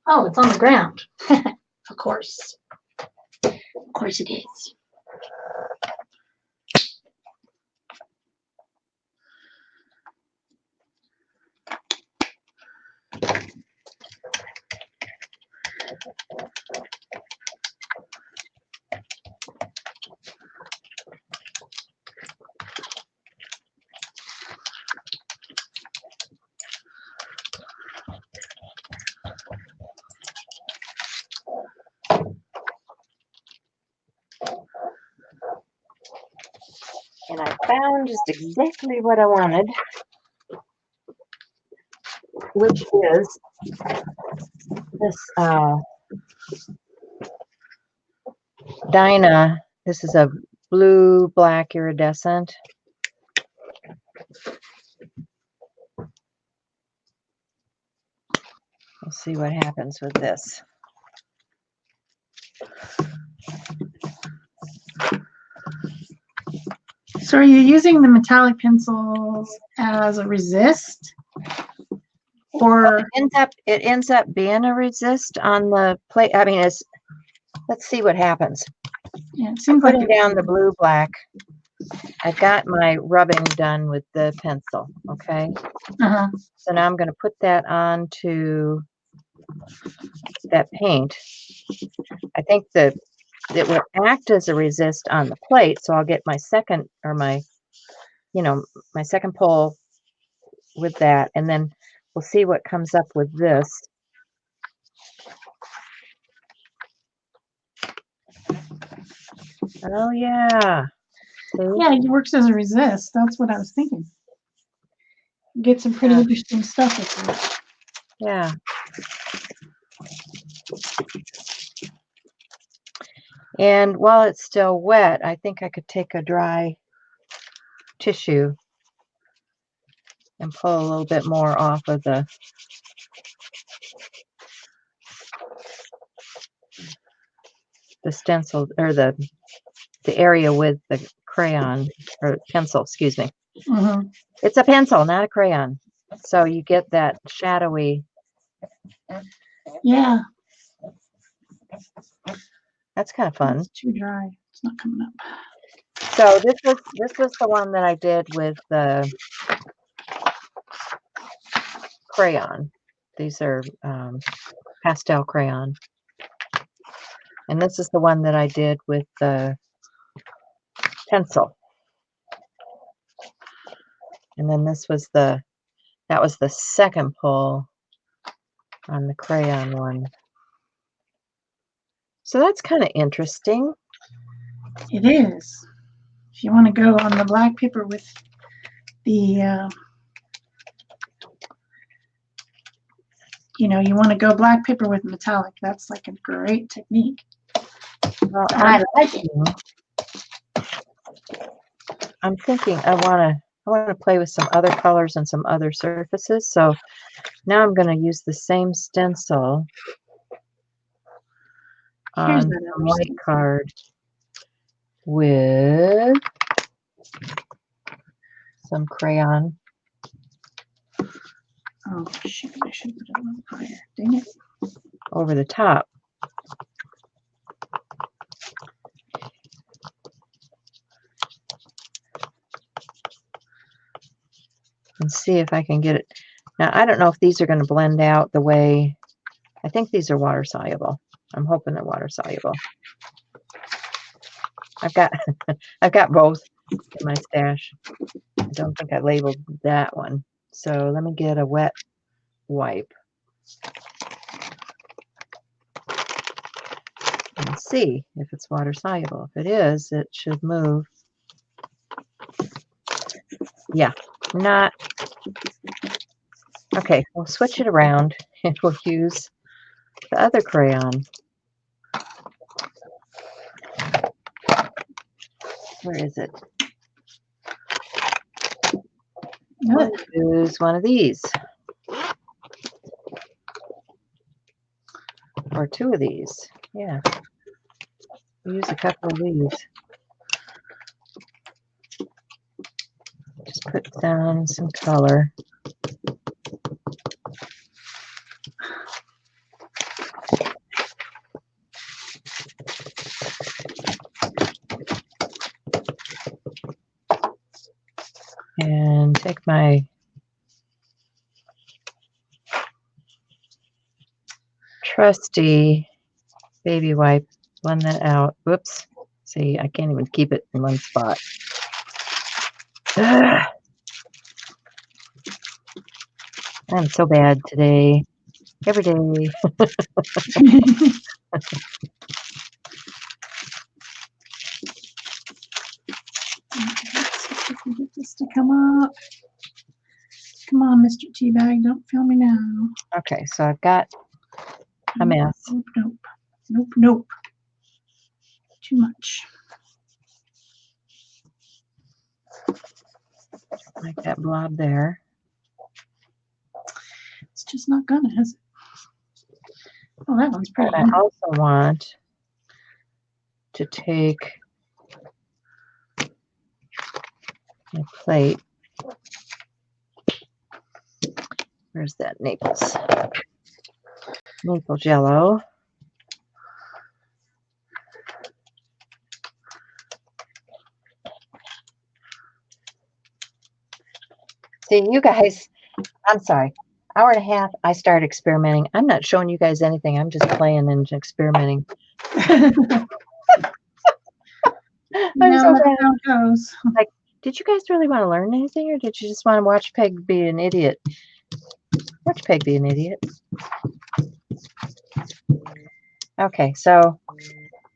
Oh, it's on the ground. Of course. Of course it is. And I found just exactly what I wanted, which is this Dyna. This is a blue-black iridescent. We'll see what happens with this. So are you using the metallic pencils as a resist? Or it ends up being a resist on the plate. I mean, let's see what happens. Yeah, it seems like putting down the blue black. I've got my rubbing done with the pencil. Okay. So now I'm going to put that onto that paint. I think that it will act as a resist on the plate, so I'll get my second or my second pull with that, and then we'll see what comes up with this. Oh yeah. Yeah, it works as a resist. That's what I was thinking. Get some pretty interesting stuff with it. Yeah. And while it's still wet, I think I could take a dry tissue and pull a little bit more off of the stencil or the area with the crayon or pencil, excuse me. It's a pencil, not a crayon. So you get that shadowy. Yeah. That's kind of fun. It's too dry. It's not coming up. So this was the one that I did with the crayon. These are pastel crayon. And this is the one that I did with the pencil. And then that was the second pull on the crayon one. So that's kind of interesting. It is. If you want to go on the black paper with the, you want to go black paper with metallic, that's like a great technique. Well, I like it. I'm thinking I want to play with some other colors and some other surfaces. So now I'm going to use the same stencil on the white card with some crayon. Oh, shoot, I should put it a little higher. Dang it. Over the top. And see if I can get it. Now, I don't know if these are going to blend out the way. I think these are water soluble. I'm hoping they're water soluble. I've got both in my stash. I don't think I labeled that one. So let me get a wet wipe and see if it's water soluble. If it is, it should move. Yeah, not. Okay, we'll switch it around and we'll use the other crayon. Where is it? We'll use one of these. Or two of these. Yeah. We'll use a couple of these. Just put down some color. And take my trusty baby wipe, blend that out. Whoops. See, I can't even keep it in one spot. Ugh. I'm so bad today. Every day. Get this to come up. Come on, Mr. Teabag, don't fail me now. Okay, so I've got a mess. Nope, nope, nope, nope. Too much. Like that blob there. It's just not gonna, is it? Oh, that one's pretty. And I also want to take my plate. Where's that Naples? Maple Jello. See, you guys, I'm sorry. Hour and a half, I started experimenting. I'm not showing you guys anything. I'm just playing and experimenting. I'm so that's how it goes. like, did you guys really want to learn anything, or did you just want to watch Peg be an idiot? Watch Peg be an idiot. Okay, so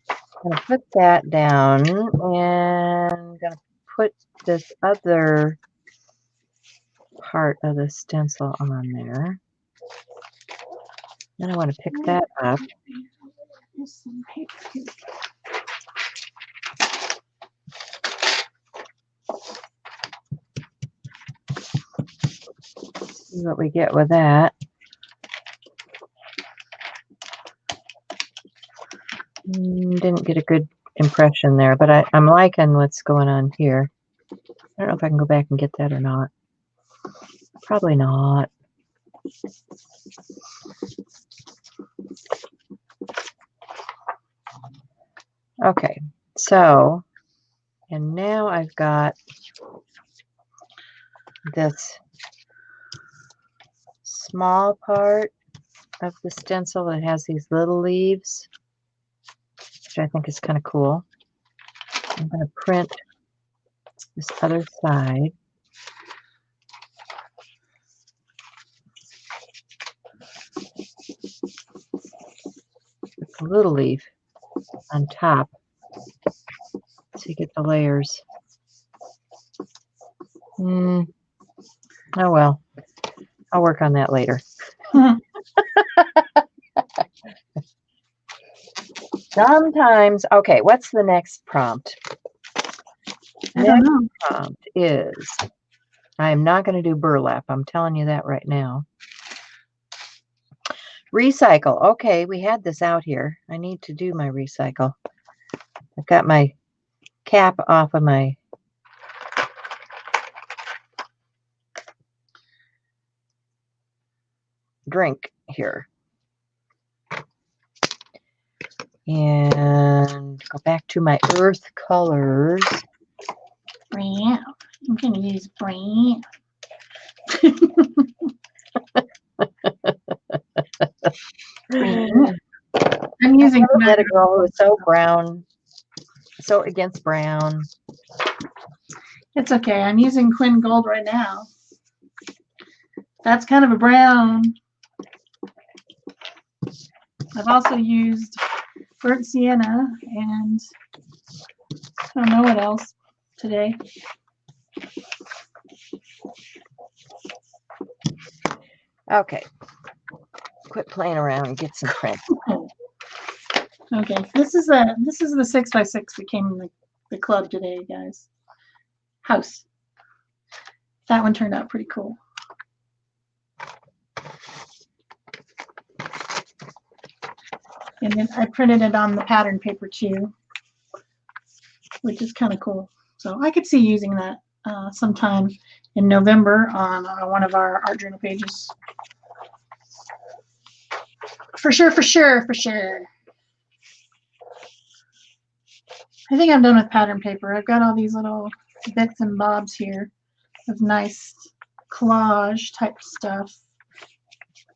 I'm going to put that down, and I'm going to put this other part of the stencil on there. Then I want to pick that up. See what we get with that. Didn't get a good impression there, but I'm liking what's going on here. I don't know if I can go back and get that or not. Probably not. Okay, so, and now I've got this small part of the stencil that has these little leaves, which I think is kind of cool. I'm going to print this other side. With a little leaf on top so you get the layers. Oh well, I'll work on that later. Sometimes, okay, what's the next prompt? Next prompt is, I'm not going to do burlap. I'm telling you that right now. Recycle. Okay, we had this out here. I need to do my recycle. I've got my cap off of my drink here. And go back to my earth colors. Brown. I'm going to use brown. I'm using met a girl who is so brown, so against brown. It's okay. I'm using Quinn Gold right now. That's kind of a brown. I've also used burnt sienna and I don't know what else today. Okay. quit playing around and get some print. Okay, this is the 6x6 that came in the club today, guys. House. That one turned out pretty cool. And then I printed it on the pattern paper too, which is kind of cool. So I could see using that sometime in November on one of our art journal pages. For sure, for sure, for sure. I think I'm done with pattern paper. I've got all these little bits and bobs here of nice collage type stuff,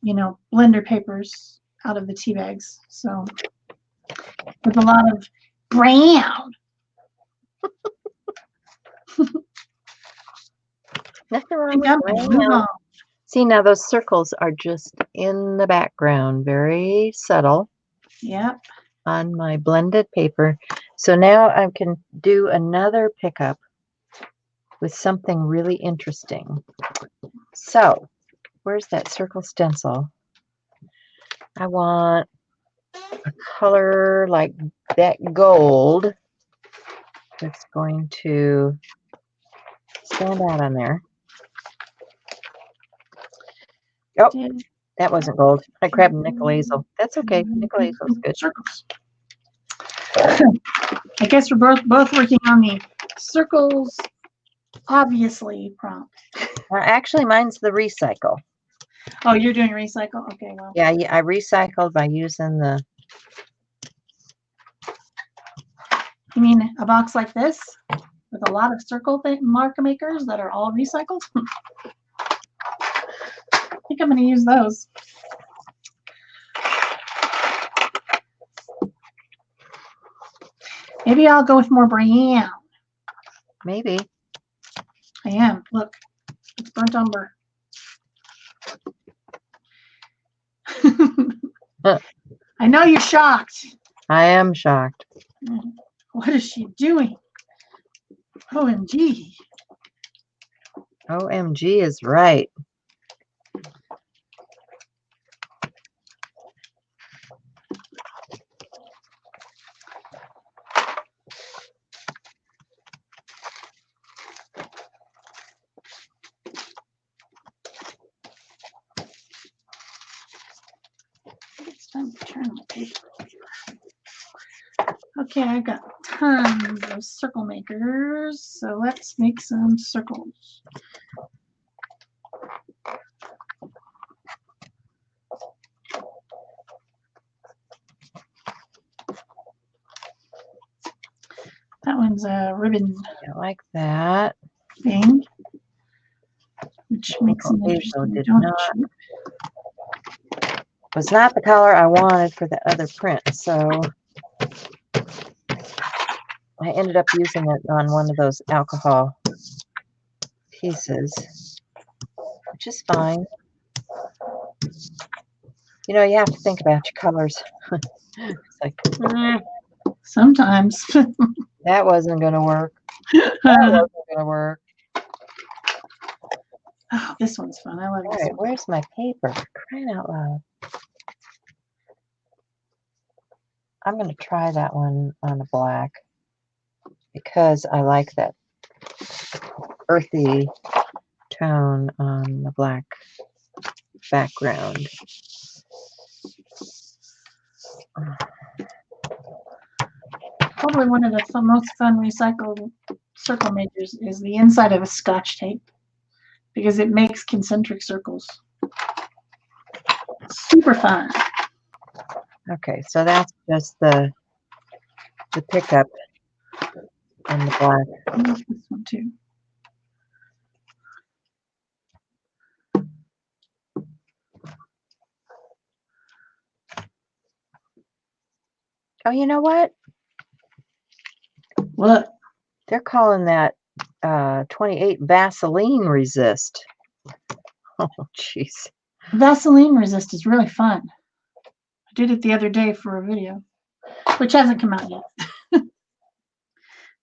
you know, blender papers out of the tea bags. So with a lot of brown. Nothing wrong with brown. See, now those circles are just in the background, very subtle. Yep. On my blended paper. So now I can do another pickup with something really interesting. So where's that circle stencil? I want a color like that gold that's going to stand out on there. Oh, that wasn't gold. I grabbed nickel hazel. That's okay. Nickel hazel's good. Circles. I guess we're both working on the circles, obviously prompt. Actually, mine's the recycle. Oh, you're doing recycle? Okay, well. Yeah, I recycled by using the... You mean a box like this with a lot of circle marker makers that are all recycled? I think I'm going to use those. Maybe I'll go with more brown. Maybe. I am. Look, it's burnt umber. I know you're shocked. I am shocked. What is she doing? OMG. OMG is right. It's time to turn the paper over. Okay, I've got tons of circle makers, so let's make some circles. That one's a ribbon. I like that. Thing, which makes it interesting. Was not the color I wanted for the other print, so I ended up using it on one of those alcohol pieces, which is fine. You know, you have to think about your colors. It's like, sometimes. That wasn't going to work. That wasn't going to work. Oh, this one's fun. I love this one. Where's my paper? Crying out loud. I'm going to try that one on a black because I like that earthy tone on the black background. Probably one of the most fun recycled circle makers is the inside of a Scotch tape because it makes concentric circles. Super fun. Okay, so that's just the pickup in the black. I like this one too. Oh, you know what? What? They're calling that 28 Vaseline resist. Oh, jeez. Vaseline resist is really fun. I did it the other day for a video, which hasn't come out yet.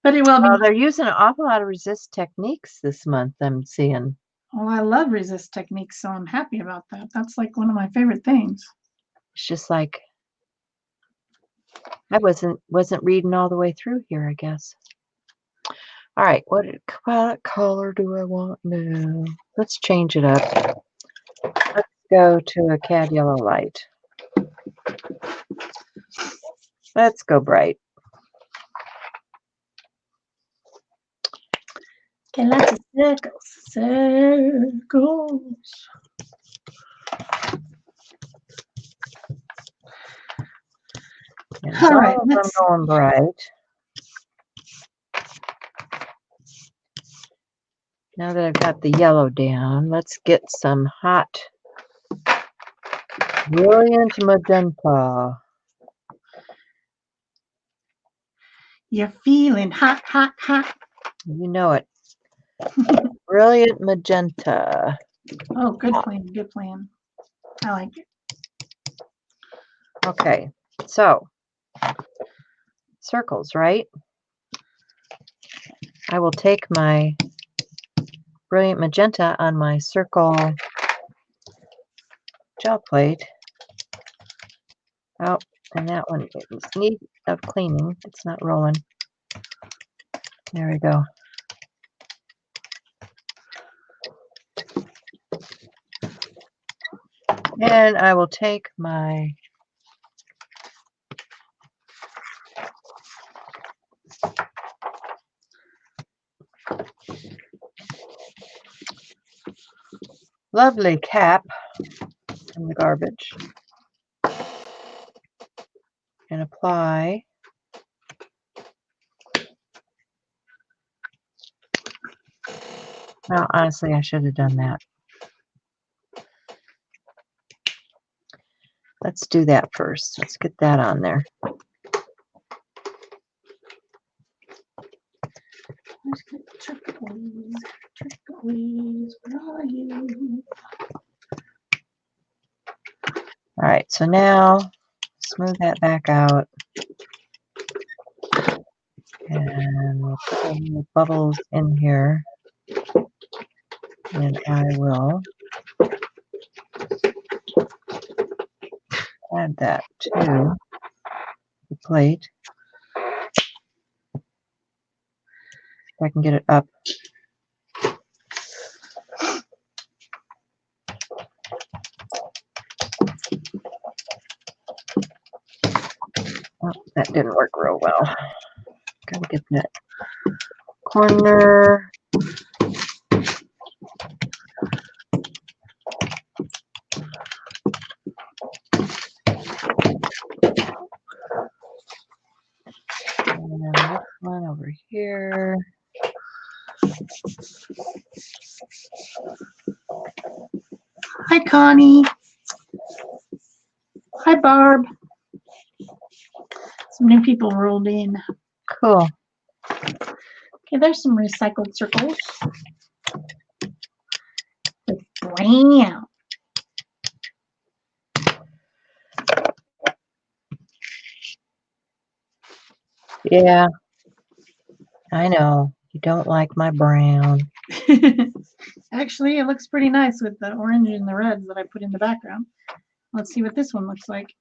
But it will be. Well, they're using an awful lot of resist techniques this month, I'm seeing. Well, I love resist techniques, so I'm happy about that. That's like one of my favorite things. It's just like I wasn't reading all the way through here, I guess. All right, what color do I want now? Let's change it up. Let's go to a cad yellow light. Let's go bright. Okay, lots of circles. And All right, I'm going bright. Now that I've got the yellow down, let's get some hot, brilliant magenta. You're feeling hot, hot, hot. You know it. Brilliant magenta. Oh, good plan, good plan. I like it. Okay, so circles, right? I will take my brilliant magenta on my circle gel plate. Oh, and that one is need of cleaning. It's not rolling. There we go. And I will take my lovely cap from the garbage and apply. Well, honestly, I should have done that. Let's do that first. Let's get that on there. Turquoise, where are you? All right, so now smooth that back out. And we'll put the bubbles in here. And I will add that to the plate. If I can get it up. Oh, that didn't work real well. Gotta get that corner. And then this one over here. Hi, Connie. Hi, Barb. Some new people rolled in. Cool. Okay, there's some recycled circles. Brown. Yeah, I know. You don't like my brown. Actually, it looks pretty nice with the orange and the reds that I put in the background. Let's see what this one looks like,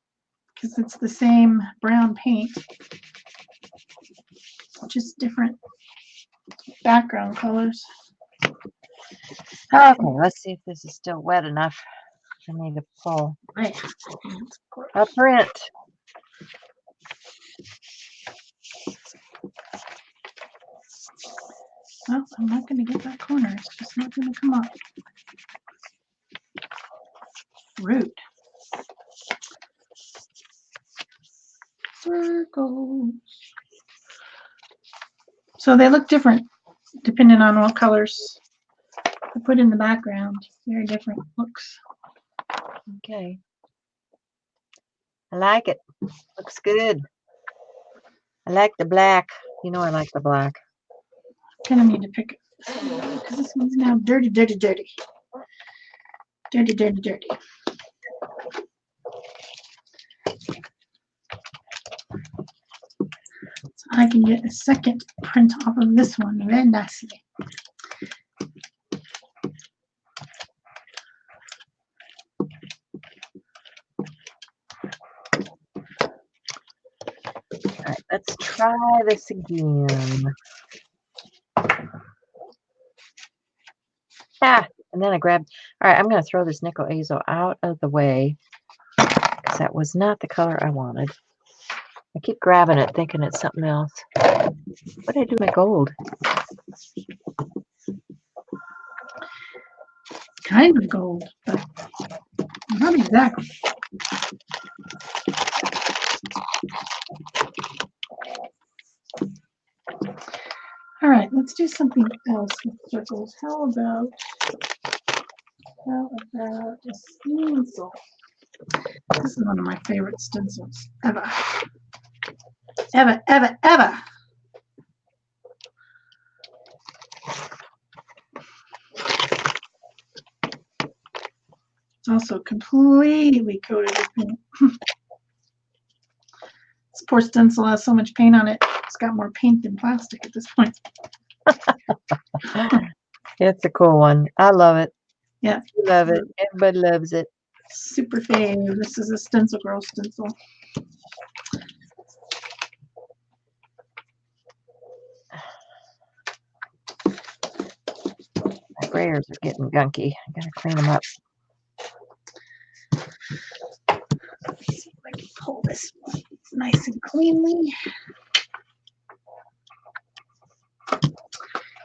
because it's the same brown paint, just different background colors. Okay, let's see if this is still wet enough for me to pull a print. Well, I'm not going to get that corner. It's just not going to come up. Rude. Circles. So they look different depending on what colors I put in the background. Very different looks. Okay. I like it. Looks good. I like the black. You know I like the black. Kind of need to pick this one up because this one's now dirty, dirty, dirty. Dirty, dirty, dirty. So I can get a second print off of this one very nicely. right, let's try this again. Ah, and then I grabbed, all right, I'm going to throw this nickel azo out of the way because that was not the color I wanted. I keep grabbing it thinking it's something else. What did I do with my gold? Kind of gold, but not exactly. All right, let's do something else with circles. How about a stencil? This is one of my favorite stencils ever. Ever, ever, ever. It's also completely coated with paint. This poor stencil has so much paint on it. It's got more paint than plastic at this point. It's a cool one. I love it. Yeah. You love it. Everybody loves it. Super fave. This is a Stencil Girl stencil. My sprayers are getting gunky. I gotta clean them up. Let's see if I can pull this one nice and cleanly.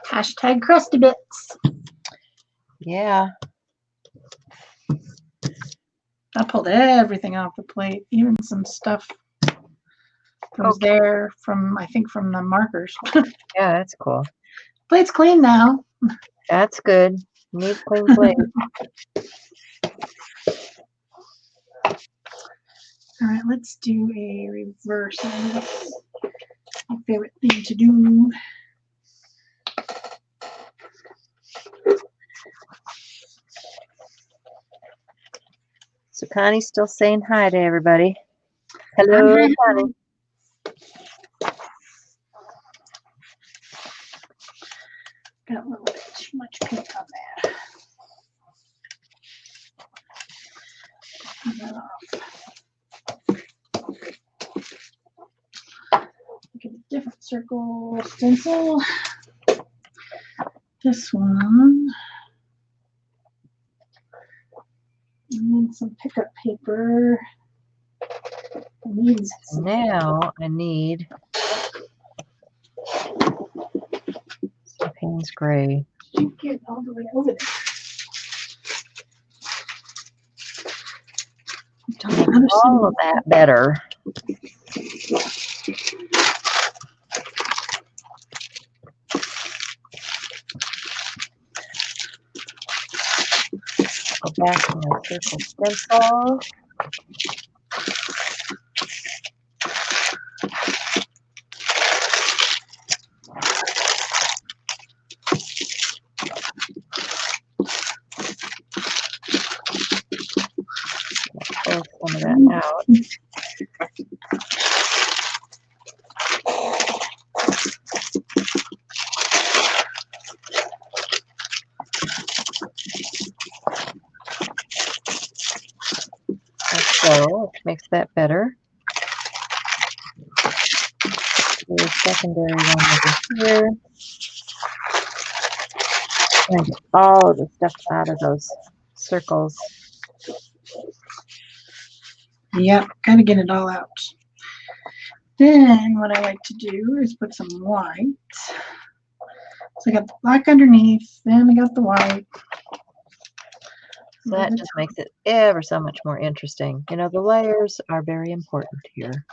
Hashtag crusty bits. Yeah. I pulled everything off the plate, even some stuff that was there from, I think, from the markers. Yeah, that's cool. Plate's clean now. That's good. Need a clean plate. All right, let's do a reverse. That's my favorite thing to do. So Connie's still saying hi to everybody. Hello, Connie. Got a little bit too much paint on there. Turn that off. Get a different circle stencil. This one. And then some pickup paper. Now I need some Payne's Gray. You get all the way over there. All of that better. Go back to my circle stencil. Pull some of that out. Like so, which makes that better. The secondary one over here. And get all of the stuff out of those circles. Yep, gotta get it all out. Then what I like to do is put some white. So I got the black underneath, then I got the white. So that just makes it ever so much more interesting. You know, the layers are very important here.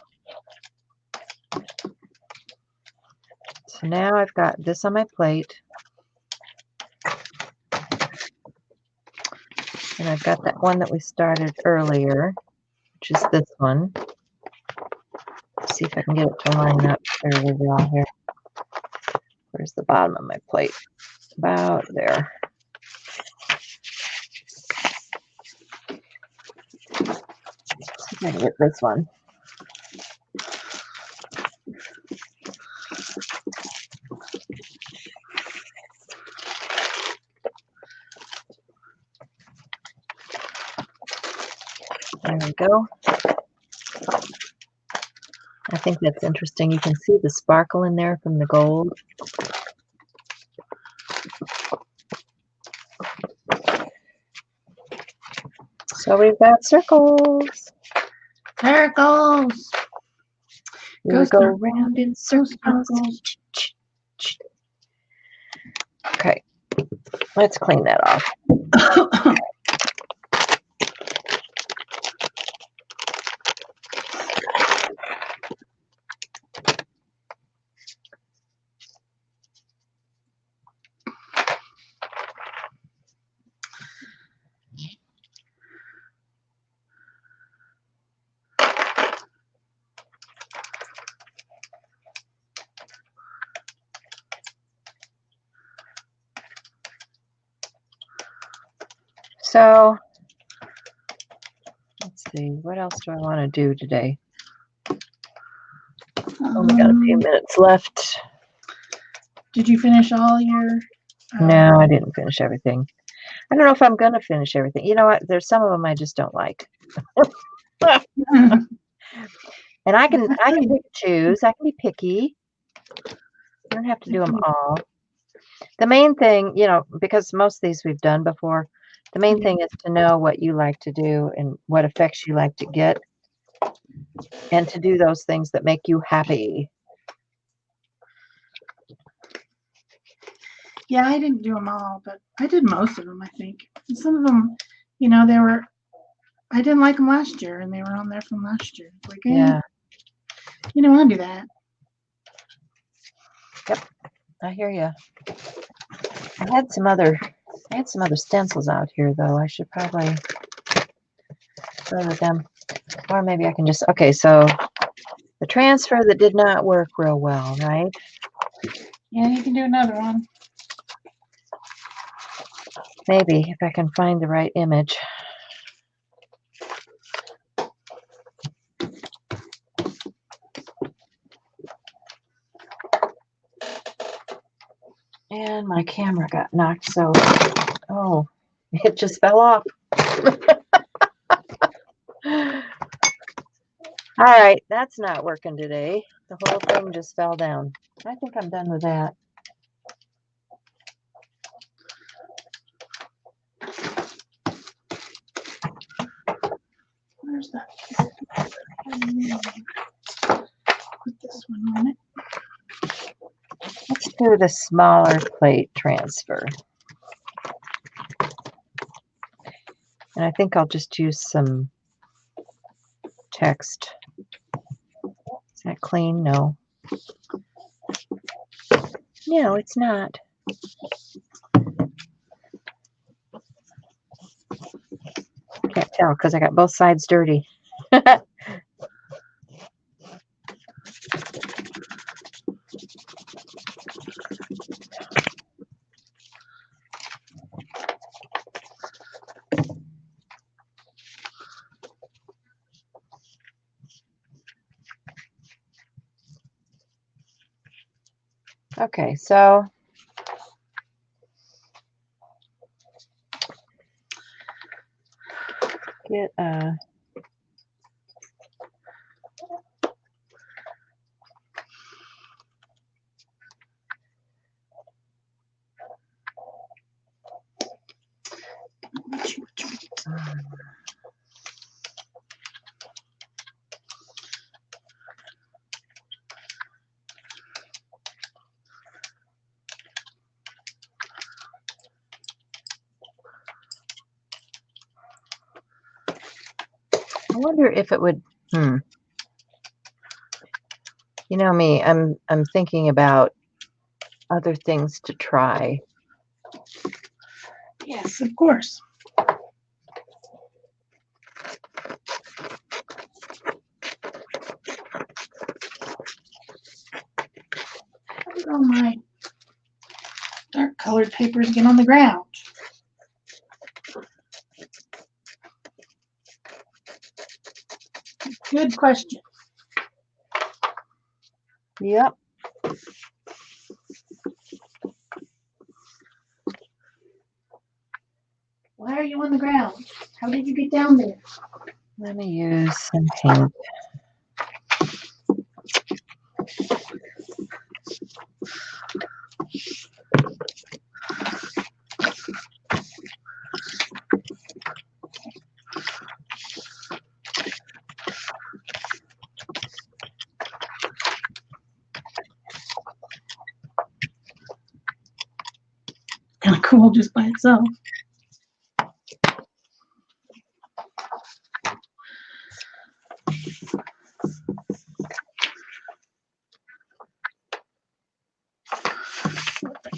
So now I've got this on my plate. And I've got that one that we started earlier, which is this one. Let's see if I can get it to line up fairly well here. Where's the bottom of my plate? About there. See if I can get this one. There we go. I think that's interesting. You can see the sparkle in there from the gold. So we've got circles. Circles. We go round in circles. Okay, let's clean that off. So, let's see, what else do I want to do today? Only got a few minutes left. Did you finish all your? No, I didn't finish everything. I don't know if I'm going to finish everything. You know what? There's some of them I just don't like. And I can choose. I can be picky. I don't have to do them all. The main thing, you know, because most of these we've done before, the main thing is to know what you like to do and what effects you like to get, and to do those things that make you happy. Yeah, I didn't do them all, but I did most of them, I think. And some of them, you know, I didn't like them last year, and they were on there from last year. Like, Yeah. You don't want to do that. Yep, I hear you. I had some other stencils out here, though. I should probably go with them. Or maybe I can just, okay, so the transfer that did not work real well, right? Yeah, you can do another one. Maybe, if I can find the right image. And my camera got knocked, so, oh, it just fell off. All right, that's not working today. The whole thing just fell down. I think I'm done with that. Where's that? Put this one on it. Let's do the smaller plate transfer. And I think I'll just use some text. Is that clean? No. No, it's not. Can't tell because I got both sides dirty. Okay, so get I wonder if it would, you know me, I'm thinking about other things to try. Yes, of course. How did all my dark colored papers get on the ground? Good question. Yep. Why are you on the ground? How did you get down there? Let me use some paint. cool just by itself.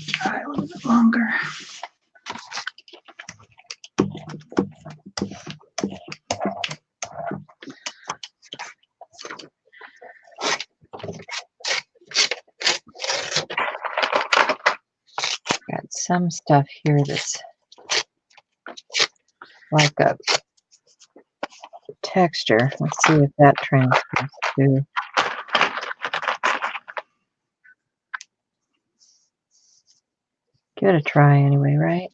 Try a little bit longer. Got some stuff here that's like a texture. Let's see if that transfers to. Give it a try anyway, right?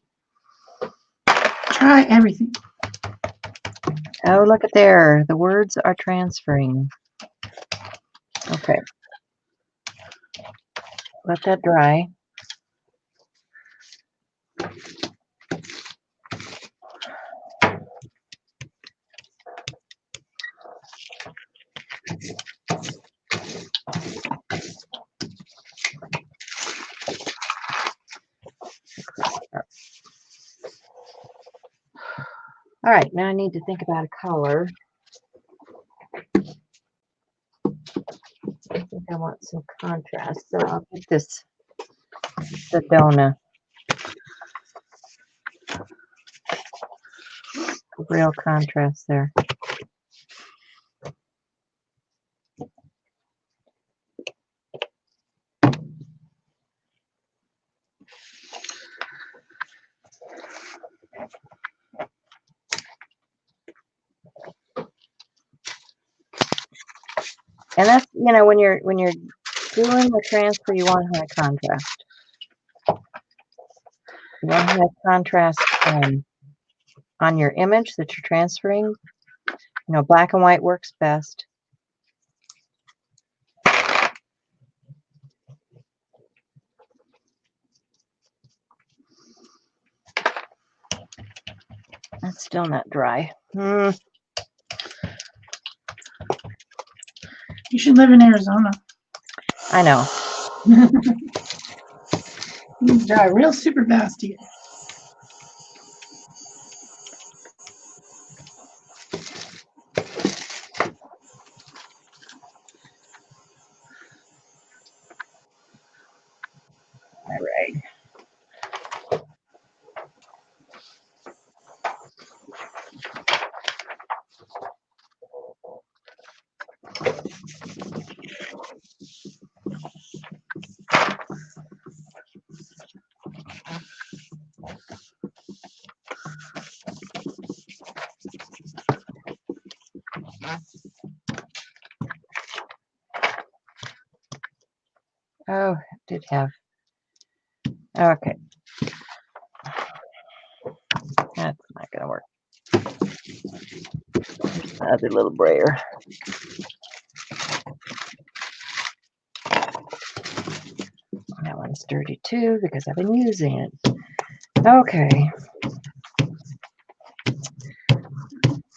Try everything. Oh, look at there. The words are transferring. Okay. Let that dry. All right, now I need to think about a color. I think I want some contrast, so I'll get this Sedona. Real contrast there. And that's, you know, when you're doing the transfer, you want high contrast. You want high contrast on your image that you're transferring. You know, black and white works best. That's still not dry. You should live in Arizona. I know. These dry real super fast here. All right. Oh, it did have. Okay. That's not going to work. Here's the other little brayer. That one's dirty too because I've been using it. Okay.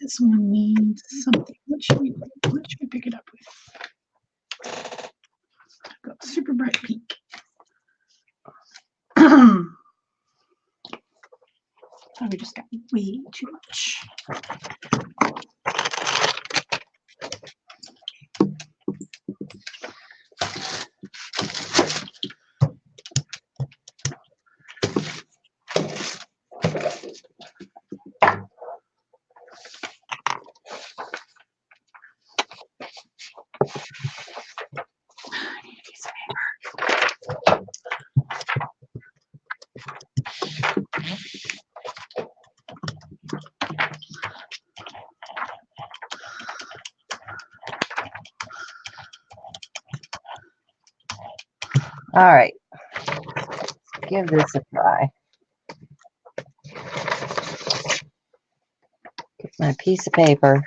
This one needs something. What should we pick it up with? I've got super bright pink. Probably just got way too much. All right. Give this a try. Get my piece of paper.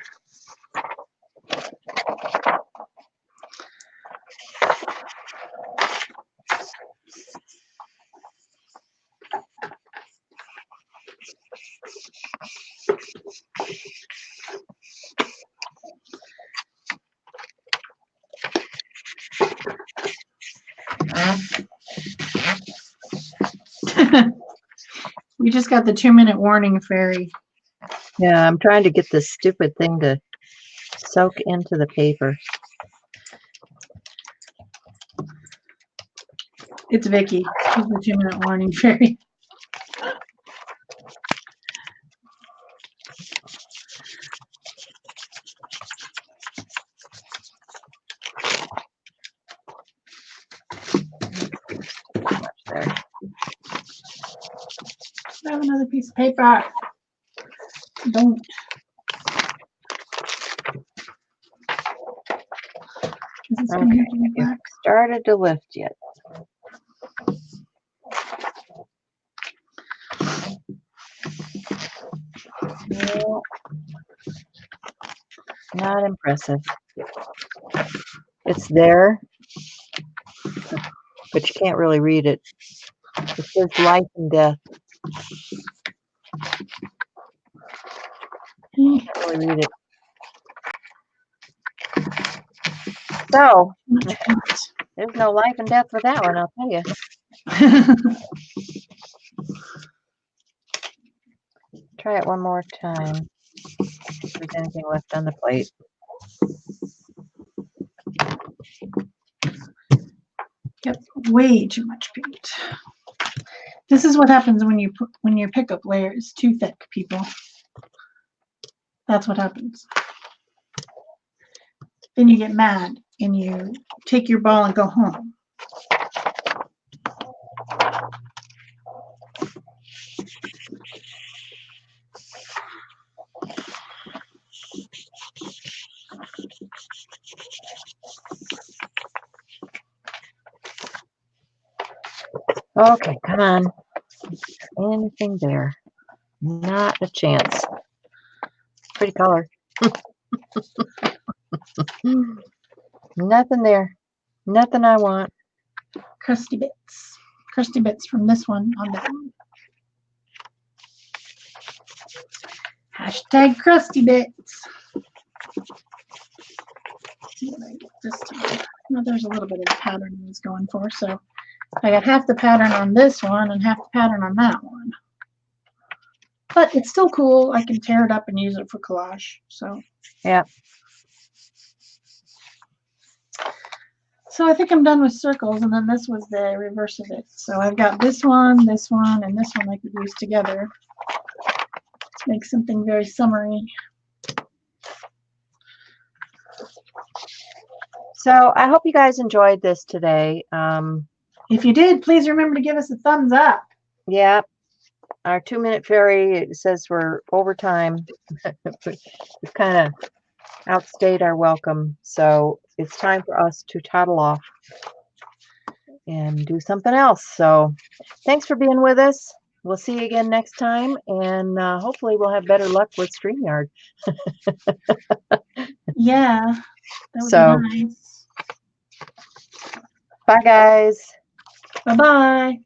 just got the 2-minute warning fairy. Yeah, I'm trying to get this stupid thing to soak into the paper. It's Vicky. She's the 2-minute warning fairy. There. I have another piece of paper. Don't. Okay, it started to lift yet. No, not impressive. It's there, but you can't really read it. It says life and death. You can't really read it. So, there's no life and death with that one, I'll tell you. Try it one more time. If there's anything left on the plate. Yep, way too much paint. This is what happens when your pickup layer is too thick, people. That's what happens. Then you get mad and you take your ball and go home. Okay, come on. Anything there? Not a chance. Pretty color. Nothing there. Nothing I want. Crusty bits. Crusty bits from this one on that one. Hashtag crusty bits. Let's see what I get this time. Well, there's a little bit of the pattern I was going for, so I got half the pattern on this one and half the pattern on that one. But it's still cool. I can tear it up and use it for collage. So yeah. So I think I'm done with circles, and then this was the reverse of it. So I've got this one, and this one I could use together to make something very summery. So I hope you guys enjoyed this today. If you did, please remember to give us a thumbs up. Yeah. Our 2-minute fairy, it says we're over time. We've kind of outstayed our welcome. So it's time for us to toddle off and do something else. So thanks for being with us. We'll see you again next time. And hopefully we'll have better luck with StreamYard. Yeah. That would be nice. Bye, guys. Bye-bye.